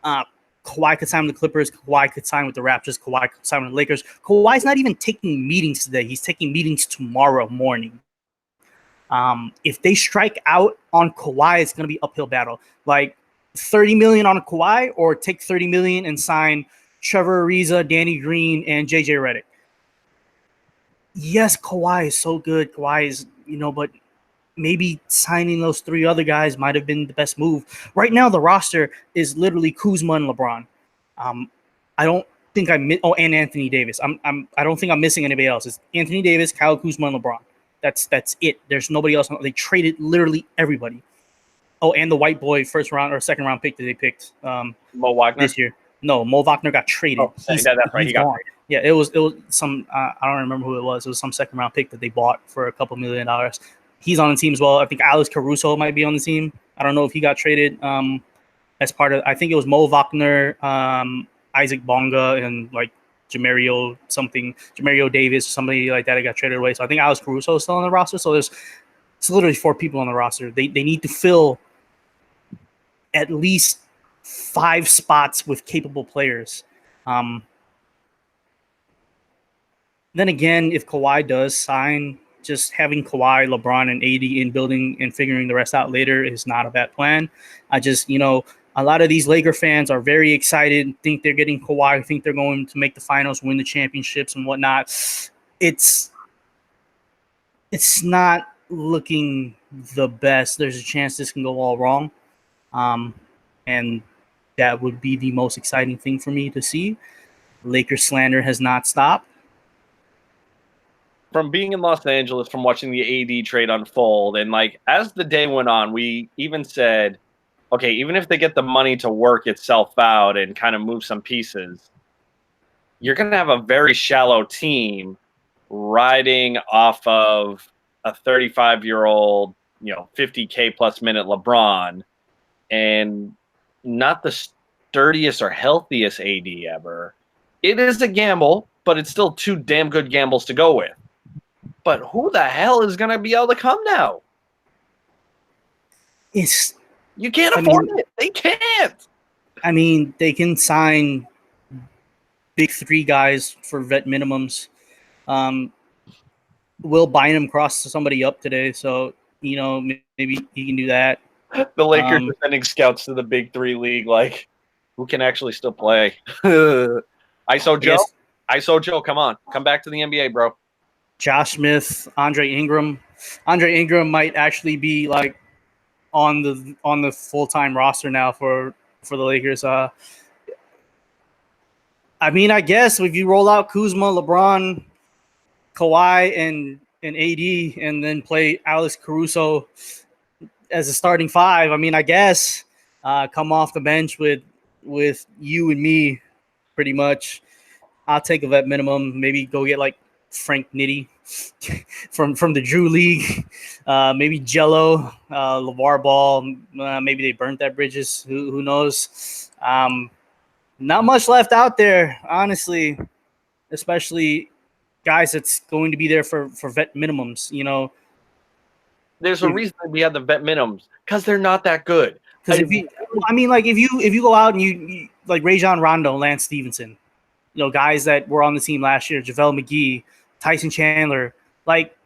Kawhi could sign with the Clippers. Kawhi could sign with the Raptors. Kawhi could sign with the Lakers. Kawhi's not even taking meetings today. He's taking meetings tomorrow morning. If they strike out on Kawhi, it's going to be uphill battle. Like $30 million on Kawhi, or take $30 million and sign Trevor Ariza, Danny Green, and JJ Redick. Yes, Kawhi is so good. Kawhi is, but maybe signing those three other guys might have been the best move. Right now, the roster is literally Kuzma and LeBron. I don't think and Anthony Davis. I don't think I'm missing anybody else. It's Anthony Davis, Kyle Kuzma, and LeBron. That's it. There's nobody else. They traded literally everybody. Oh, and the white boy first round or second round pick that they picked Mo Wagner this year. No, Mo Wagner got traded. Oh, that's right. He got traded. Yeah, it was some I don't remember who it was. It was some second round pick that they bought for a couple $1 million. He's on the team as well. I think Alex Caruso might be on the team. I don't know if he got traded as part of. I think it was Mo Wagner, Isaac Bonga, and like Jamario Davis, or somebody like that. Got traded away. So I think Alex Caruso is still on the roster. So it's literally 4 people on the roster. They need to fill at least 5 spots with capable players. Then again, if Kawhi does sign, just having Kawhi, LeBron, and AD in building and figuring the rest out later is not a bad plan. I just, a lot of these Laker fans are very excited, think they're getting Kawhi, think they're going to make the finals, win the championships and whatnot. It's not looking the best. There's a chance this can go all wrong. And that would be the most exciting thing for me to see. Lakers slander has not stopped. From being in Los Angeles, from watching the AD trade unfold, and like as the day went on, we even said, okay, even if they get the money to work itself out and kind of move some pieces, you're going to have a very shallow team riding off of a 35-year-old, 50K plus minute LeBron, and not the sturdiest or healthiest AD ever. It is a gamble, but it's still 2 damn good gambles to go with. But who the hell is going to be able to come now? You can't afford it. They can't. I mean, they can sign big 3 guys for vet minimums. Will Bynum crossed somebody up today, so maybe he can do that. The Lakers are sending scouts to the Big 3 league, like, who can actually still play? ISO Joe? ISO Joe, come on. Come back to the NBA, bro. Josh Smith, Andre Ingram. Andre Ingram might actually be like on the full-time roster now for the Lakers. I mean, I guess if you roll out Kuzma, LeBron, Kawhi, and AD, and then play Alex Caruso as a starting 5, I mean, I guess come off the bench with you and me, pretty much. I'll take a vet minimum. Maybe go get like Frank Nitti from the Drew League, maybe Jello, LeVar Ball. Maybe they burnt that bridges. Who knows? Not much left out there, honestly, especially guys that's going to be there for vet minimums. There's a reason we have the vet minimums, because they're not that good. Because if you go out and you like Rajon Rondo, Lance Stevenson, guys that were on the team last year, JaVale McGee, Tyson Chandler, like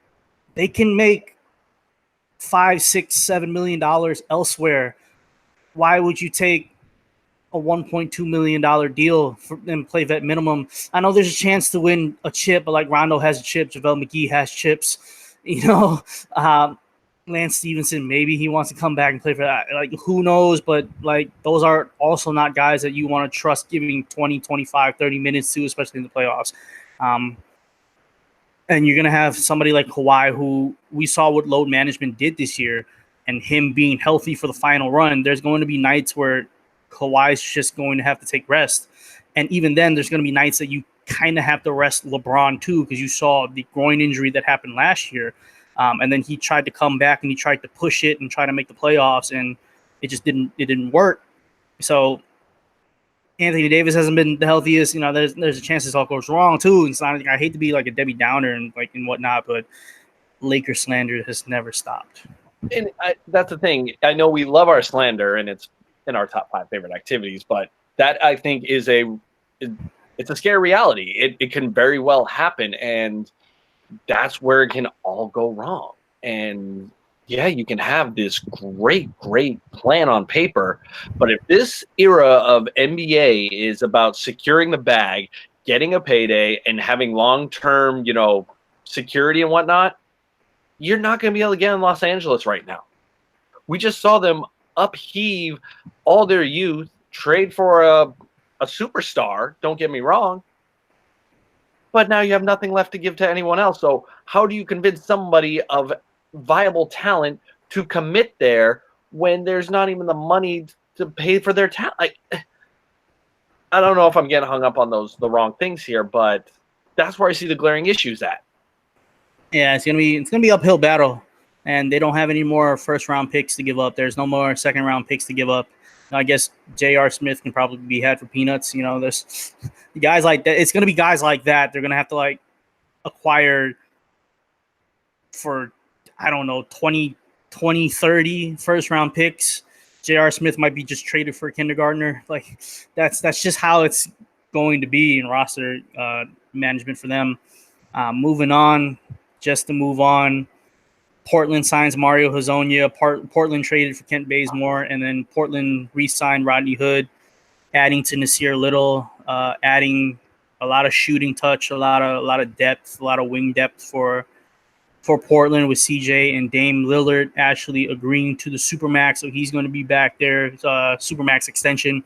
they can make $5, $6, $7 million elsewhere. Why would you take a $1.2 million deal and play vet minimum? I know there's a chance to win a chip, but like Rondo has a chip, JaVale McGee has chips. Lance Stevenson, maybe he wants to come back and play for that. Like, who knows? But like, those are also not guys that you want to trust giving 20, 25, 30 minutes to, especially in the playoffs. And you're going to have somebody like Kawhi, who we saw what load management did this year, and him being healthy for the final run. There's going to be nights where Kawhi's just going to have to take rest. And even then, there's going to be nights that you kind of have to rest LeBron too, because you saw the groin injury that happened last year. And then he tried to come back and he tried to push it and try to make the playoffs, and it just didn't work. So Anthony Davis hasn't been the healthiest. You know, there's a chance this all goes wrong too. It's not. I hate to be like a Debbie Downer and whatnot, but Lakers slander has never stopped. And that's the thing. I know we love our slander, and it's in our top 5 favorite activities, but that I think is it's a scary reality. It can very well happen, and that's where it can all go wrong. And yeah, you can have this great plan on paper, but if this era of NBA is about securing the bag, getting a payday, and having long-term, security and whatnot, you're not going to be able to get in Los Angeles right now. We just saw them upheave all their youth, trade for a superstar, don't get me wrong, but now you have nothing left to give to anyone else. So how do you convince somebody of viable talent to commit there when there's not even the money to pay for their talent? I don't know if I'm getting hung up on the wrong things here, but that's where I see the glaring issues at. Yeah, it's gonna be uphill battle, and they don't have any more first round picks to give up. There's no more second round picks to give up. I guess J.R. Smith can probably be had for peanuts. There's guys like that. It's gonna be guys like that. They're gonna have to acquire for, I don't know, 20, 30 first round picks. J.R. Smith might be just traded for a kindergartner. That's just how it's going to be in roster management for them. Moving on. Just to move on, Portland signs Mario Hezonja. Portland traded for Kent Bazemore, and then Portland re-signed Rodney Hood, adding to Nasir Little, adding a lot of shooting touch, a lot of depth, a lot of wing depth for Portland with CJ and Dame Lillard actually agreeing to the Supermax, so he's going to be back there. Supermax extension,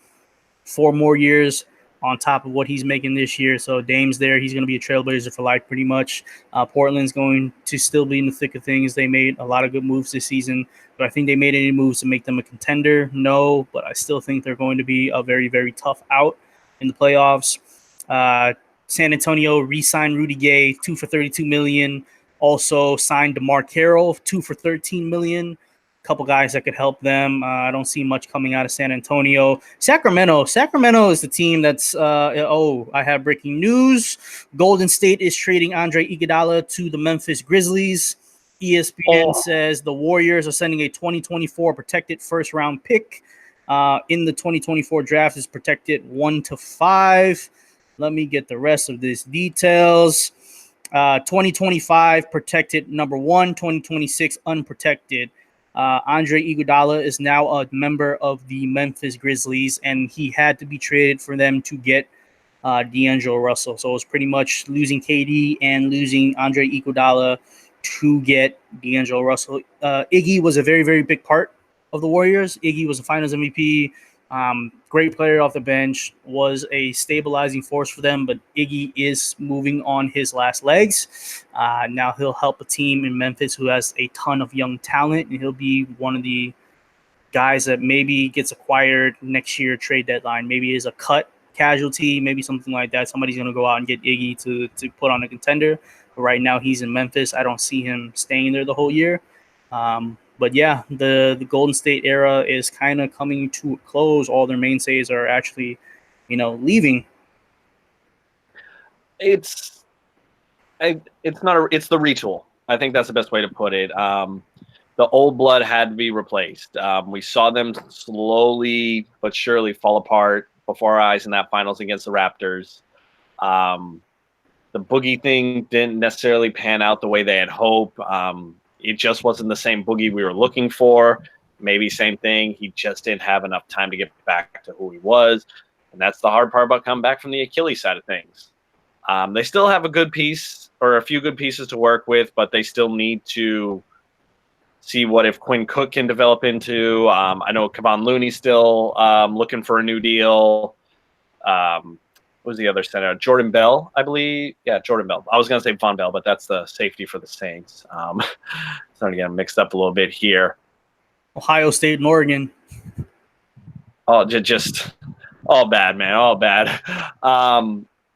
4 more years on top of what he's making this year. So Dame's there. He's going to be a trailblazer for life pretty much. Portland's going to still be in the thick of things. They made a lot of good moves this season. But I think they made any moves to make them a contender? No, but I still think they're going to be a very, very tough out in the playoffs. San Antonio re-signed Rudy Gay, 2 for $32 million. Also signed DeMar Carroll, 2 for $13 million. Couple guys that could help them. I don't see much coming out of San Antonio. Sacramento is the team that's I have breaking news. Golden State is trading Andre Iguodala to the Memphis Grizzlies. ESPN says the Warriors are sending a 2024 protected first round pick. In the 2024 draft is protected 1 to 5. Let me get the rest of these details. 2025 protected number 1, 2026 unprotected. Andre Iguodala is now a member of the Memphis Grizzlies, and he had to be traded for them to get D'Angelo Russell. So it was pretty much losing KD and losing Andre Iguodala to get D'Angelo Russell. Iggy was a very, very big part of the Warriors. Iggy was a Finals MVP. Great player off the bench, was a stabilizing force for them, but Iggy is moving on his last legs. Now he'll help a team in Memphis who has a ton of young talent, and he'll be one of the guys that maybe gets acquired next year trade deadline. Maybe is a cut casualty, maybe something like that. Somebody's going to go out and get Iggy to put on a contender. But right now he's in Memphis. I don't see him staying there the whole year. But yeah, the Golden State era is kind of coming to a close. All their mainstays are actually, leaving. It's the retool. I think that's the best way to put it. The old blood had to be replaced. We saw them slowly but surely fall apart before our eyes in that finals against the Raptors. The Boogie thing didn't necessarily pan out the way they had hoped. It just wasn't the same Boogie we were looking for. Maybe same thing. He just didn't have enough time to get back to who he was. And that's the hard part about coming back from the Achilles side of things. They still have a good piece or a few good pieces to work with, but they still need to see what if Quinn Cook can develop into. I know Kevon Looney's still looking for a new deal. What was the other center? Jordan Bell, I believe. Yeah, Jordan Bell. I was going to say Von Bell, but that's the safety for the Saints. Starting to get mixed up a little bit here. Ohio State and Oregon. Oh, just all bad, man. All bad.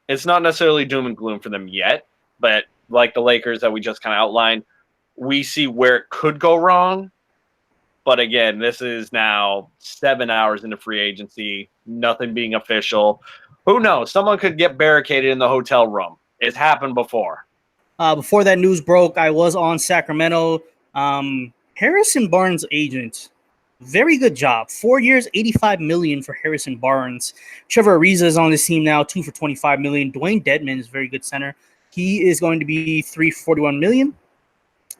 It's not necessarily doom and gloom for them yet, but like the Lakers that we just kind of outlined, we see where it could go wrong. But again, this is now 7 hours into free agency, nothing being official. Who knows? Someone could get barricaded in the hotel room. It's happened before. Before that news broke, I was on Sacramento. Harrison Barnes' agent, very good job. 4 years, $85 million for Harrison Barnes. Trevor Ariza is on this team now, 2 for $25 million. Dwayne Dedman is a very good center. He is going to be 3 for $41 million.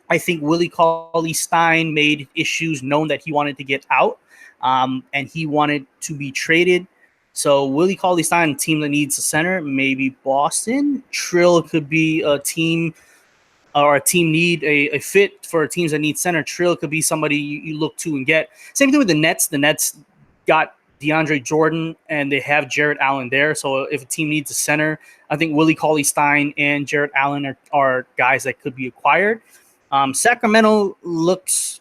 I think Willie Cauley-Stein made issues known that he wanted to get out, and he wanted to be traded. So Willie Cauley-Stein, a team that needs a center, maybe Boston. Trill could be a team or a team need a fit for teams that need center. Trill could be somebody you look to and get. Same thing with the Nets. The Nets got DeAndre Jordan, and they have Jarrett Allen there. So if a team needs a center, I think Willie Cauley-Stein and Jarrett Allen are guys that could be acquired. Sacramento looks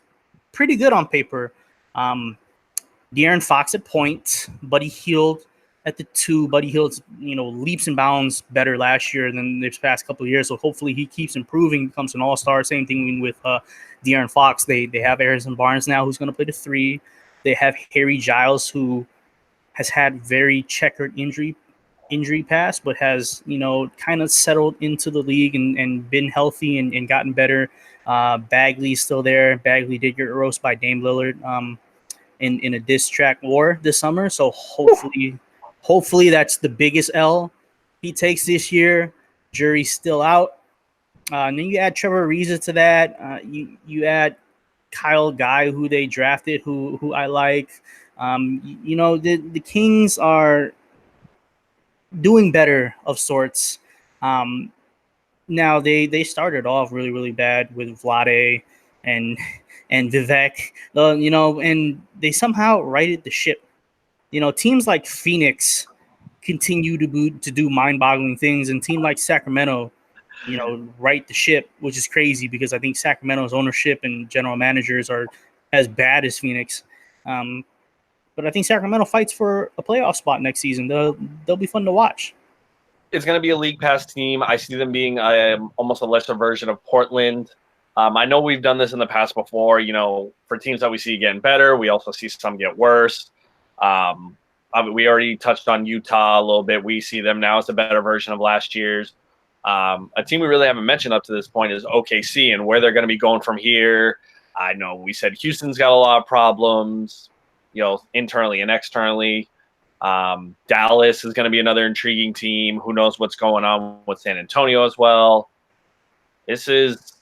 pretty good on paper. De'Aaron Fox at point, Buddy Hield at the 2. Buddy Hield's, leaps and bounds better last year than this past couple of years. So hopefully he keeps improving, becomes an all-star. Same thing with De'Aaron Fox. They have Harrison Barnes now, who's going to play the 3. They have Harry Giles, who has had very checkered injury past, but has, kind of settled into the league and been healthy and gotten better. Bagley's still there. Bagley did get roasted by Dame Lillard in a diss track war this summer. So hopefully that's the biggest L he takes this year. Jury's still out. And then you add Trevor Ariza to that. You add Kyle Guy, who they drafted, who I like. The Kings are doing better of sorts. Now they started off really, really bad with Vlade and Vivek, and they somehow righted the ship. Teams like Phoenix continue to do mind-boggling things, and team like Sacramento, right the ship, which is crazy because I think Sacramento's ownership and general managers are as bad as Phoenix. But I think Sacramento fights for a playoff spot next season. They'll be fun to watch. It's going to be a league pass team. I see them being almost a lesser version of Portland. I know we've done this in the past before, for teams that we see getting better. We also see some get worse. We already touched on Utah a little bit. We see them now as a better version of last year's. A team we really haven't mentioned up to this point is OKC and where they're going to be going from here. I know we said Houston's got a lot of problems, internally and externally. Dallas is going to be another intriguing team. Who knows what's going on with San Antonio as well. This is,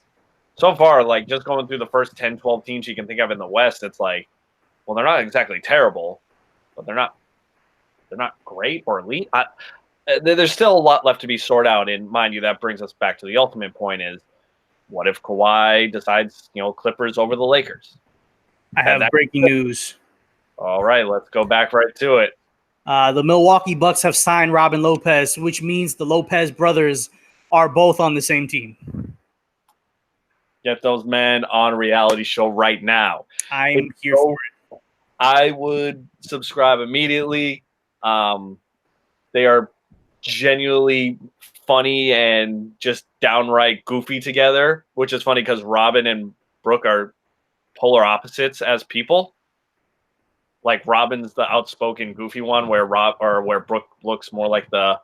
so far, like, just going through the first 10, 12 teams you can think of in the West, it's like, well, they're not exactly terrible, but they're not great or elite. There's still a lot left to be sorted out, and mind you, that brings us back to the ultimate point is, what if Kawhi decides, Clippers over the Lakers? I have breaking news. All right, let's go back right to it. The Milwaukee Bucks have signed Robin Lopez, which means the Lopez brothers are both on the same team. Get those men on a reality show right now. I'm here for it. I would subscribe immediately. They are genuinely funny and just downright goofy together, which is funny because Robin and Brooke are polar opposites as people. Like Robin's the outspoken, goofy one, where Brooke looks more like the,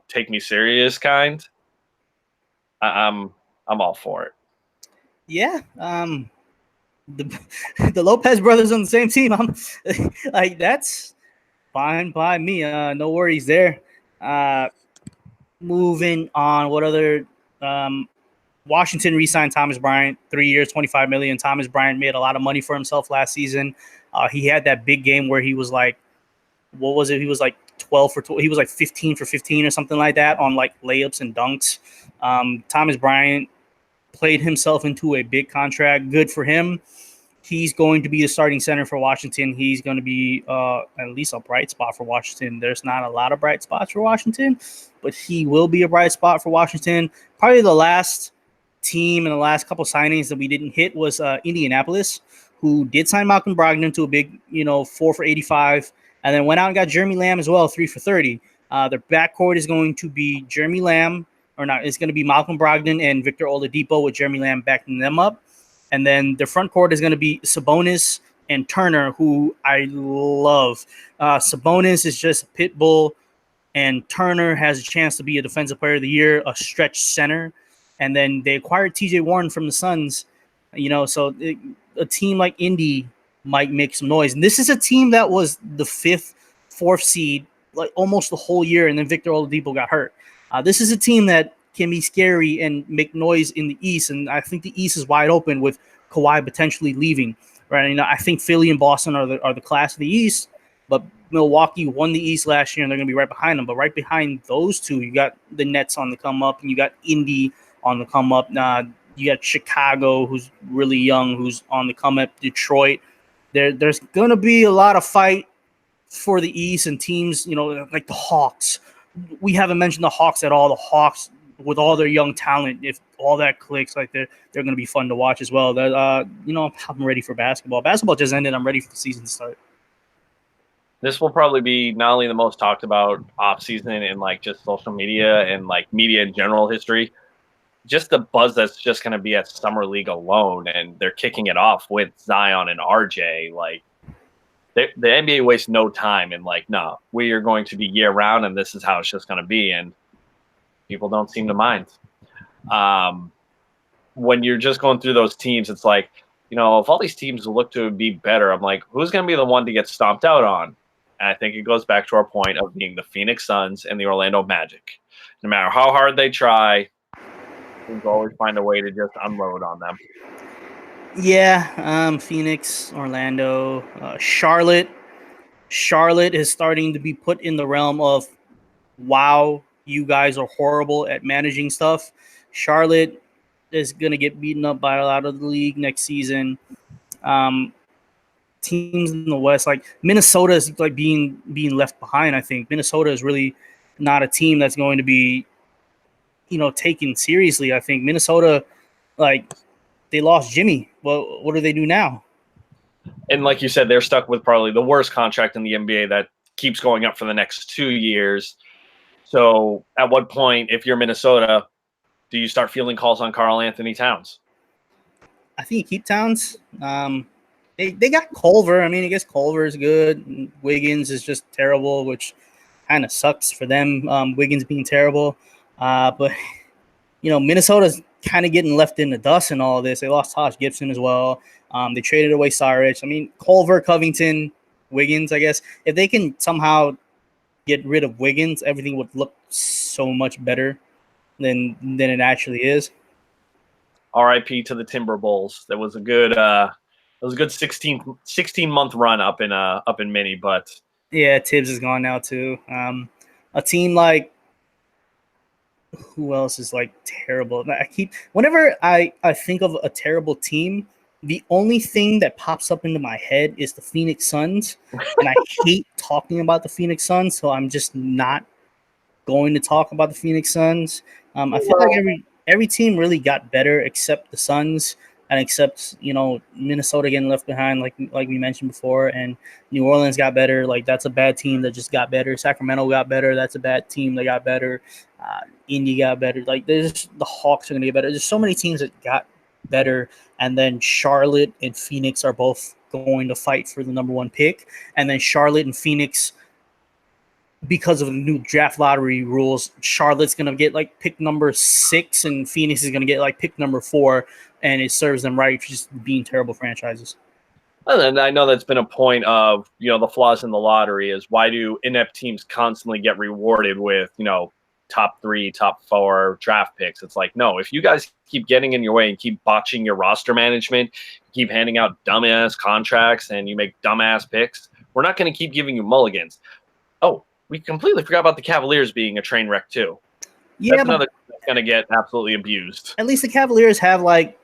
take me serious kind. I'm all for it. Yeah, the Lopez brothers on the same team. I'm like, that's fine by me. No worries there. Moving on. What other? Washington re-signed Thomas Bryant, 3 years, $25 million. Thomas Bryant made a lot of money for himself last season. He had that big game where he was like, what was it? He was like 12 for 12. He was like 15 for 15 or something like that on like layups and dunks. Thomas Bryant played himself into a big contract. Good for him. He's going to be the starting center for Washington. He's going to be at least a bright spot for Washington. There's not a lot of bright spots for Washington, but he will be a bright spot for Washington. Probably the last team in the last couple signings that we didn't hit was Indianapolis, who did sign Malcolm Brogdon to a big, 4 for 85, and then went out and got Jeremy Lamb as well, 3 for 30. Their backcourt is going to be Jeremy Lamb, or not, it's going to be Malcolm Brogdon and Victor Oladipo with Jeremy Lamb backing them up. And then their front court is going to be Sabonis and Turner, who I love. Sabonis is just a pit bull, and Turner has a chance to be a defensive player of the year, a stretch center. And then they acquired TJ Warren from the Suns, so a team like Indy might make some noise. And this is a team that was the fourth seed, like almost the whole year, and then Victor Oladipo got hurt. This is a team that can be scary and make noise in the East, and I think the East is wide open with Kawhi potentially leaving. Right? I think Philly and Boston are the class of the East, but Milwaukee won the East last year, and they're going to be right behind them. But right behind those two, you got the Nets on the come up, and you got Indy on the come up. You got Chicago, who's really young, who's on the come up. Detroit. There's going to be a lot of fight for the East, and teams, like the Hawks. We haven't mentioned the Hawks at all. The Hawks, with all their young talent, if all that clicks, like they're going to be fun to watch as well. I'm ready for basketball. Basketball just ended. I'm ready for the season to start. This will probably be not only the most talked about off season in like just social media and like media in general history, just the buzz that's just going to be at Summer League alone, and they're kicking it off with Zion and RJ. Like the NBA wastes no time in like, no, we are going to be year round, and this is how it's just going to be. And people don't seem to mind. When you're just going through those teams, it's like, if all these teams look to be better, I'm like, who's going to be the one to get stomped out on? And I think it goes back to our point of being the Phoenix Suns and the Orlando Magic. No matter how hard they try, teams always find a way to just unload on them. Yeah, Phoenix, Orlando, Charlotte. Charlotte is starting to be put in the realm of, wow, you guys are horrible at managing stuff. Charlotte is going to get beaten up by a lot of the league next season. Teams in the West, like Minnesota, is like being left behind. I think Minnesota is really not a team that's going to be, taken seriously. I think Minnesota, like, they lost Jimmy. Well, what do they do now? And like you said, they're stuck with probably the worst contract in the NBA that keeps going up for the next 2 years. So at what point, if you're Minnesota, do you start fielding calls on Karl Anthony Towns? I think you keep Towns. They got Culver. I mean, I guess Culver is good. Wiggins is just terrible, which kind of sucks for them. Wiggins being terrible. But, Minnesota's kind of getting left in the dust in all of this. They lost Taj Gibson as well. They traded away Saric. I mean, Culver, Covington, Wiggins, I guess. If they can somehow get rid of Wiggins, everything would look so much better than it actually is. RIP to the Timberwolves. That was a good 16-month run up in Mini, but yeah, Tibbs is gone now too. A team like, who else is like terrible? Whenever I think of a terrible team, the only thing that pops up into my head is the Phoenix Suns, and I hate talking about the Phoenix Suns, so I'm just not going to talk about the Phoenix Suns. I feel like every team really got better except the Suns, and except Minnesota getting left behind, like we mentioned before, and New Orleans got better. Like, that's a bad team that just got better. Sacramento got better. That's a bad team that got better. Indy got better. Like, the Hawks are going to get better. There's so many teams that got better, and then Charlotte and Phoenix are both going to fight for the number one pick, and then Charlotte and Phoenix, because of the new draft lottery rules, Charlotte's going to get like pick number 6 and Phoenix is going to get like pick number 4, and it serves them right for just being terrible franchises. And I know that's been a point of, the flaws in the lottery is why do inept teams constantly get rewarded with, top 3, top 4 draft picks? It's like, no, if you guys keep getting in your way and keep botching your roster management, keep handing out dumbass contracts, and you make dumbass picks, we're not going to keep giving you mulligans. Oh, we completely forgot about the Cavaliers being a train wreck too. Yeah, that's another that's going to get absolutely abused. At least the Cavaliers have like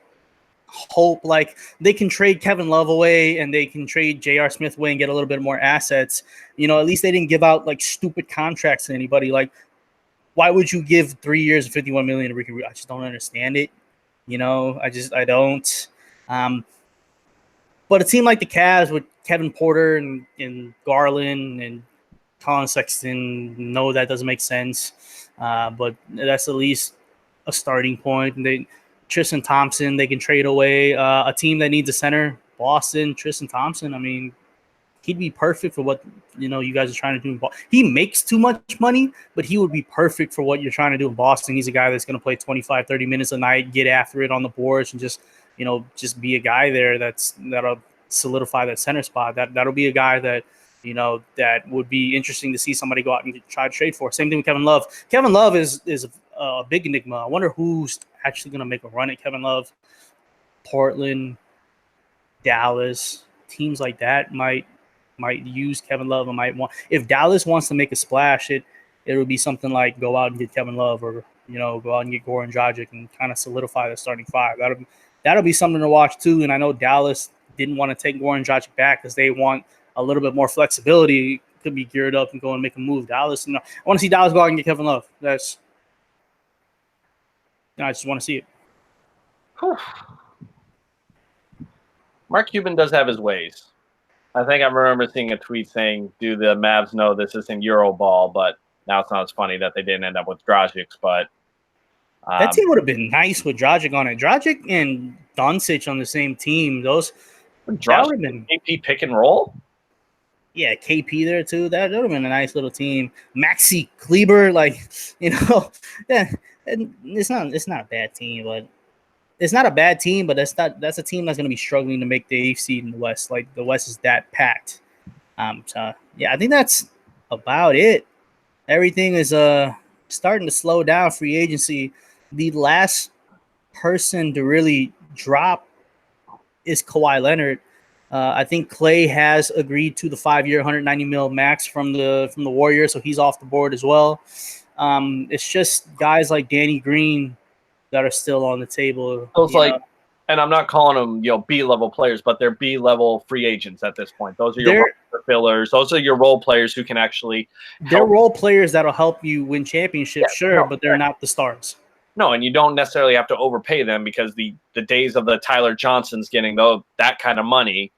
hope. Like, they can trade Kevin Love away and they can trade J.R. Smith away and get a little bit more assets. At least they didn't give out like stupid contracts to anybody. Like, why would you give 3 years and $51 million to Ricky Rubio? I just don't understand it. I don't. But it seemed like the Cavs with Kevin Porter and Garland and Colin Sexton, no, that doesn't make sense. But that's at least a starting point. And Tristan Thompson, they can trade away. A team that needs a center, Boston, Tristan Thompson. I mean, he'd be perfect for what you guys are trying to do in Boston. He makes too much money, but he would be perfect for what you're trying to do in Boston. He's a guy that's going to play 25, 30 minutes a night, get after it on the boards, and just be a guy there that'll solidify that center spot. That'll be a guy that that would be interesting to see somebody go out and try to trade for. Same thing with Kevin Love. Kevin Love is a big enigma. I wonder who's actually going to make a run at Kevin Love. Portland, Dallas, teams like that might use Kevin Love and might want. If Dallas wants to make a splash, it would be something like go out and get Kevin Love, or go out and get Goran Dragic and kind of solidify the starting five. That'll be something to watch too. And I know Dallas didn't want to take Goran Dragic back because they want a little bit more flexibility. Could be geared up and go and make a move. Dallas, I want to see Dallas go out and get Kevin Love. I just want to see it. Whew. Mark Cuban does have his ways. I think I remember seeing a tweet saying, do the Mavs know this isn't Euroball? But now it's not as funny that they didn't end up with Dragic. But that team would have been nice with Dragic on it. Dragic and Doncic on the same team. That would have been KP pick and roll. Yeah, KP there too. That would have been a nice little team. Maxi Kleber, yeah, and it's not a bad team, but it's not a bad team, but that's a team that's going to be struggling to make the 8th seed in the West. Like the West is that packed. So yeah, I think that's about it. Everything is starting to slow down. Free agency. The last person to really drop is Kawhi Leonard. I think Clay has agreed to the 5-year, $190 million max from the Warriors, so he's off the board as well. It's just guys like Danny Green that are still on the table. And I'm not calling them B-level players, but they're B-level free agents at this point. Those are your fillers. Those are your role players who can actually They're role players that'll help you win championships, but they're not the stars. No, and you don't necessarily have to overpay them because the days of the Tyler Johnsons getting that kind of money,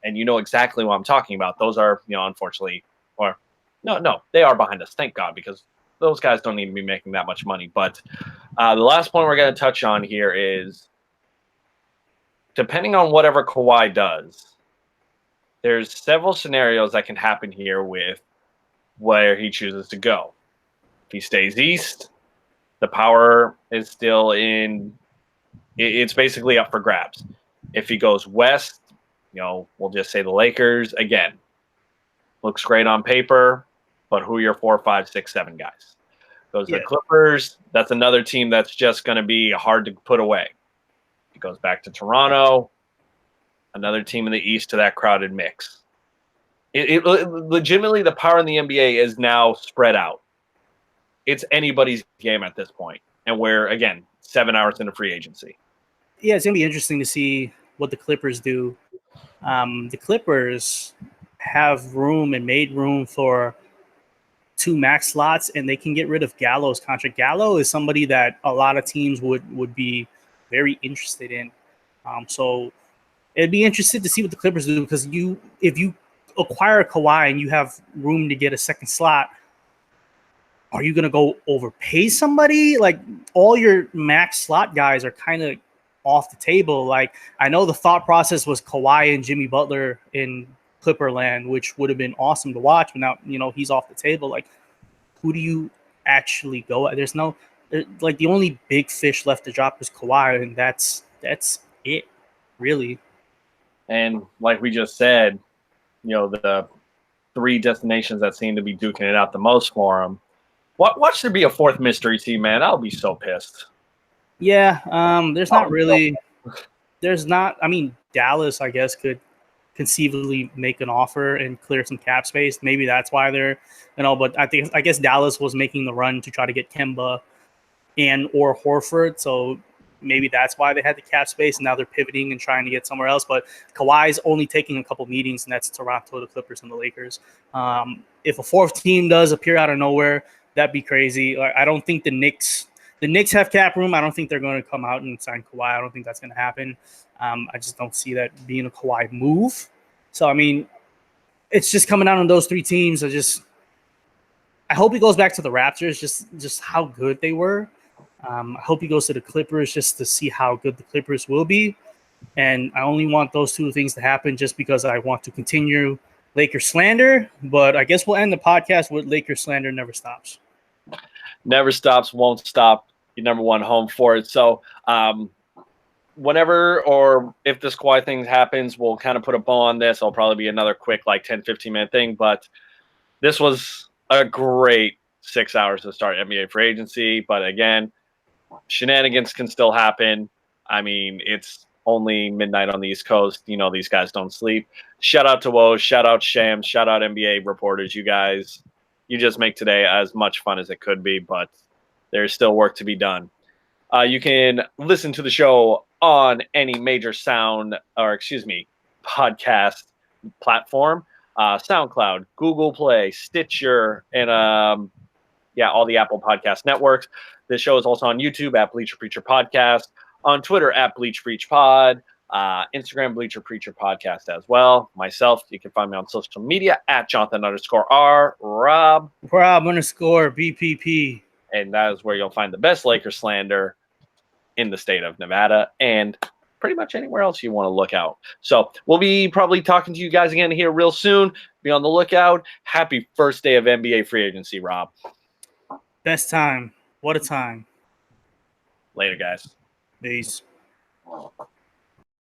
and you know exactly what I'm talking about. Those are, unfortunately, or no, they are behind us. Thank God, because those guys don't need to be making that much money. But the last point we're going to touch on here is, depending on whatever Kawhi does, there's several scenarios that can happen here with where he chooses to go. If he stays east, the power is still it's basically up for grabs. If he goes west, we'll just say the Lakers again. Looks great on paper, but who are your 4, 5, 6, 7 guys? Goes to the Clippers. That's another team that's just going to be hard to put away. He goes back to Toronto, another team in the East to that crowded mix. It legitimately, the power in the NBA is now spread out. It's anybody's game at this point. And we're, again, 7 hours into free agency. Yeah, it's going to be interesting to see what the Clippers do. The Clippers have room and made room for 2 max slots, and they can get rid of Gallo's contract. Gallo is somebody that a lot of teams would be very interested in. So it'd be interesting to see what the Clippers do, because if you acquire Kawhi and you have room to get a second slot, are you going to go overpay somebody? Like, all your max slot guys are kind of off the table. Like, I know the thought process was Kawhi and Jimmy Butler in Clipperland, which would have been awesome to watch, but now, he's off the table. Like, who do you actually go at? There's no, the only big fish left to drop is Kawhi, and that's it, really. And like we just said, the 3 destinations that seem to be duking it out the most for him. Watch there be a 4th mystery team, man. I'll be so pissed. Yeah, there's not really. There's not. I mean, Dallas, I guess, could conceivably make an offer and clear some cap space. Maybe that's why they're, But I guess Dallas was making the run to try to get Kemba or Horford. So maybe that's why they had the cap space. And now they're pivoting and trying to get somewhere else. But Kawhi's only taking a couple meetings, and that's Toronto, the Clippers, and the Lakers. If a 4th team does appear out of nowhere, that'd be crazy. I don't think the Knicks have cap room. I don't think they're going to come out and sign Kawhi. I don't think that's going to happen. I just don't see that being a Kawhi move. So, I mean, it's just coming out on those 3 teams. I hope he goes back to the Raptors, just how good they were. I hope he goes to the Clippers just to see how good the Clippers will be. And I only want those two things to happen just because I want to continue Lakers slander. But I guess we'll end the podcast with Lakers slander never stops. Never stops, won't stop. Your number one home for it. So whenever or if this Kawhi thing happens, we'll kind of put a bow on this. It'll probably be another quick 10, 15-minute thing. But this was a great 6 hours to start NBA free agency. But again, shenanigans can still happen. I mean, it's only midnight on the East Coast. These guys don't sleep. Shout out to Woj. Shout out Shams. Shout out NBA reporters. You guys, you just make today as much fun as it could be, but there's still work to be done. You can listen to the show on any major podcast platform. SoundCloud, Google Play, Stitcher, and all the Apple Podcast networks. This show is also on YouTube at Bleacher Preacher Podcast, on Twitter at Bleach Preach Pod, Instagram Bleacher Preacher Podcast as well. Myself, you can find me on social media at Jonathan_R, Rob _BPP. And that is where you'll find the best Lakers slander in the state of Nevada and pretty much anywhere else you want to look out. So we'll be probably talking to you guys again here real soon. Be on the lookout. Happy first day of NBA free agency, Rob. Best time. What a time. Later, guys. Peace.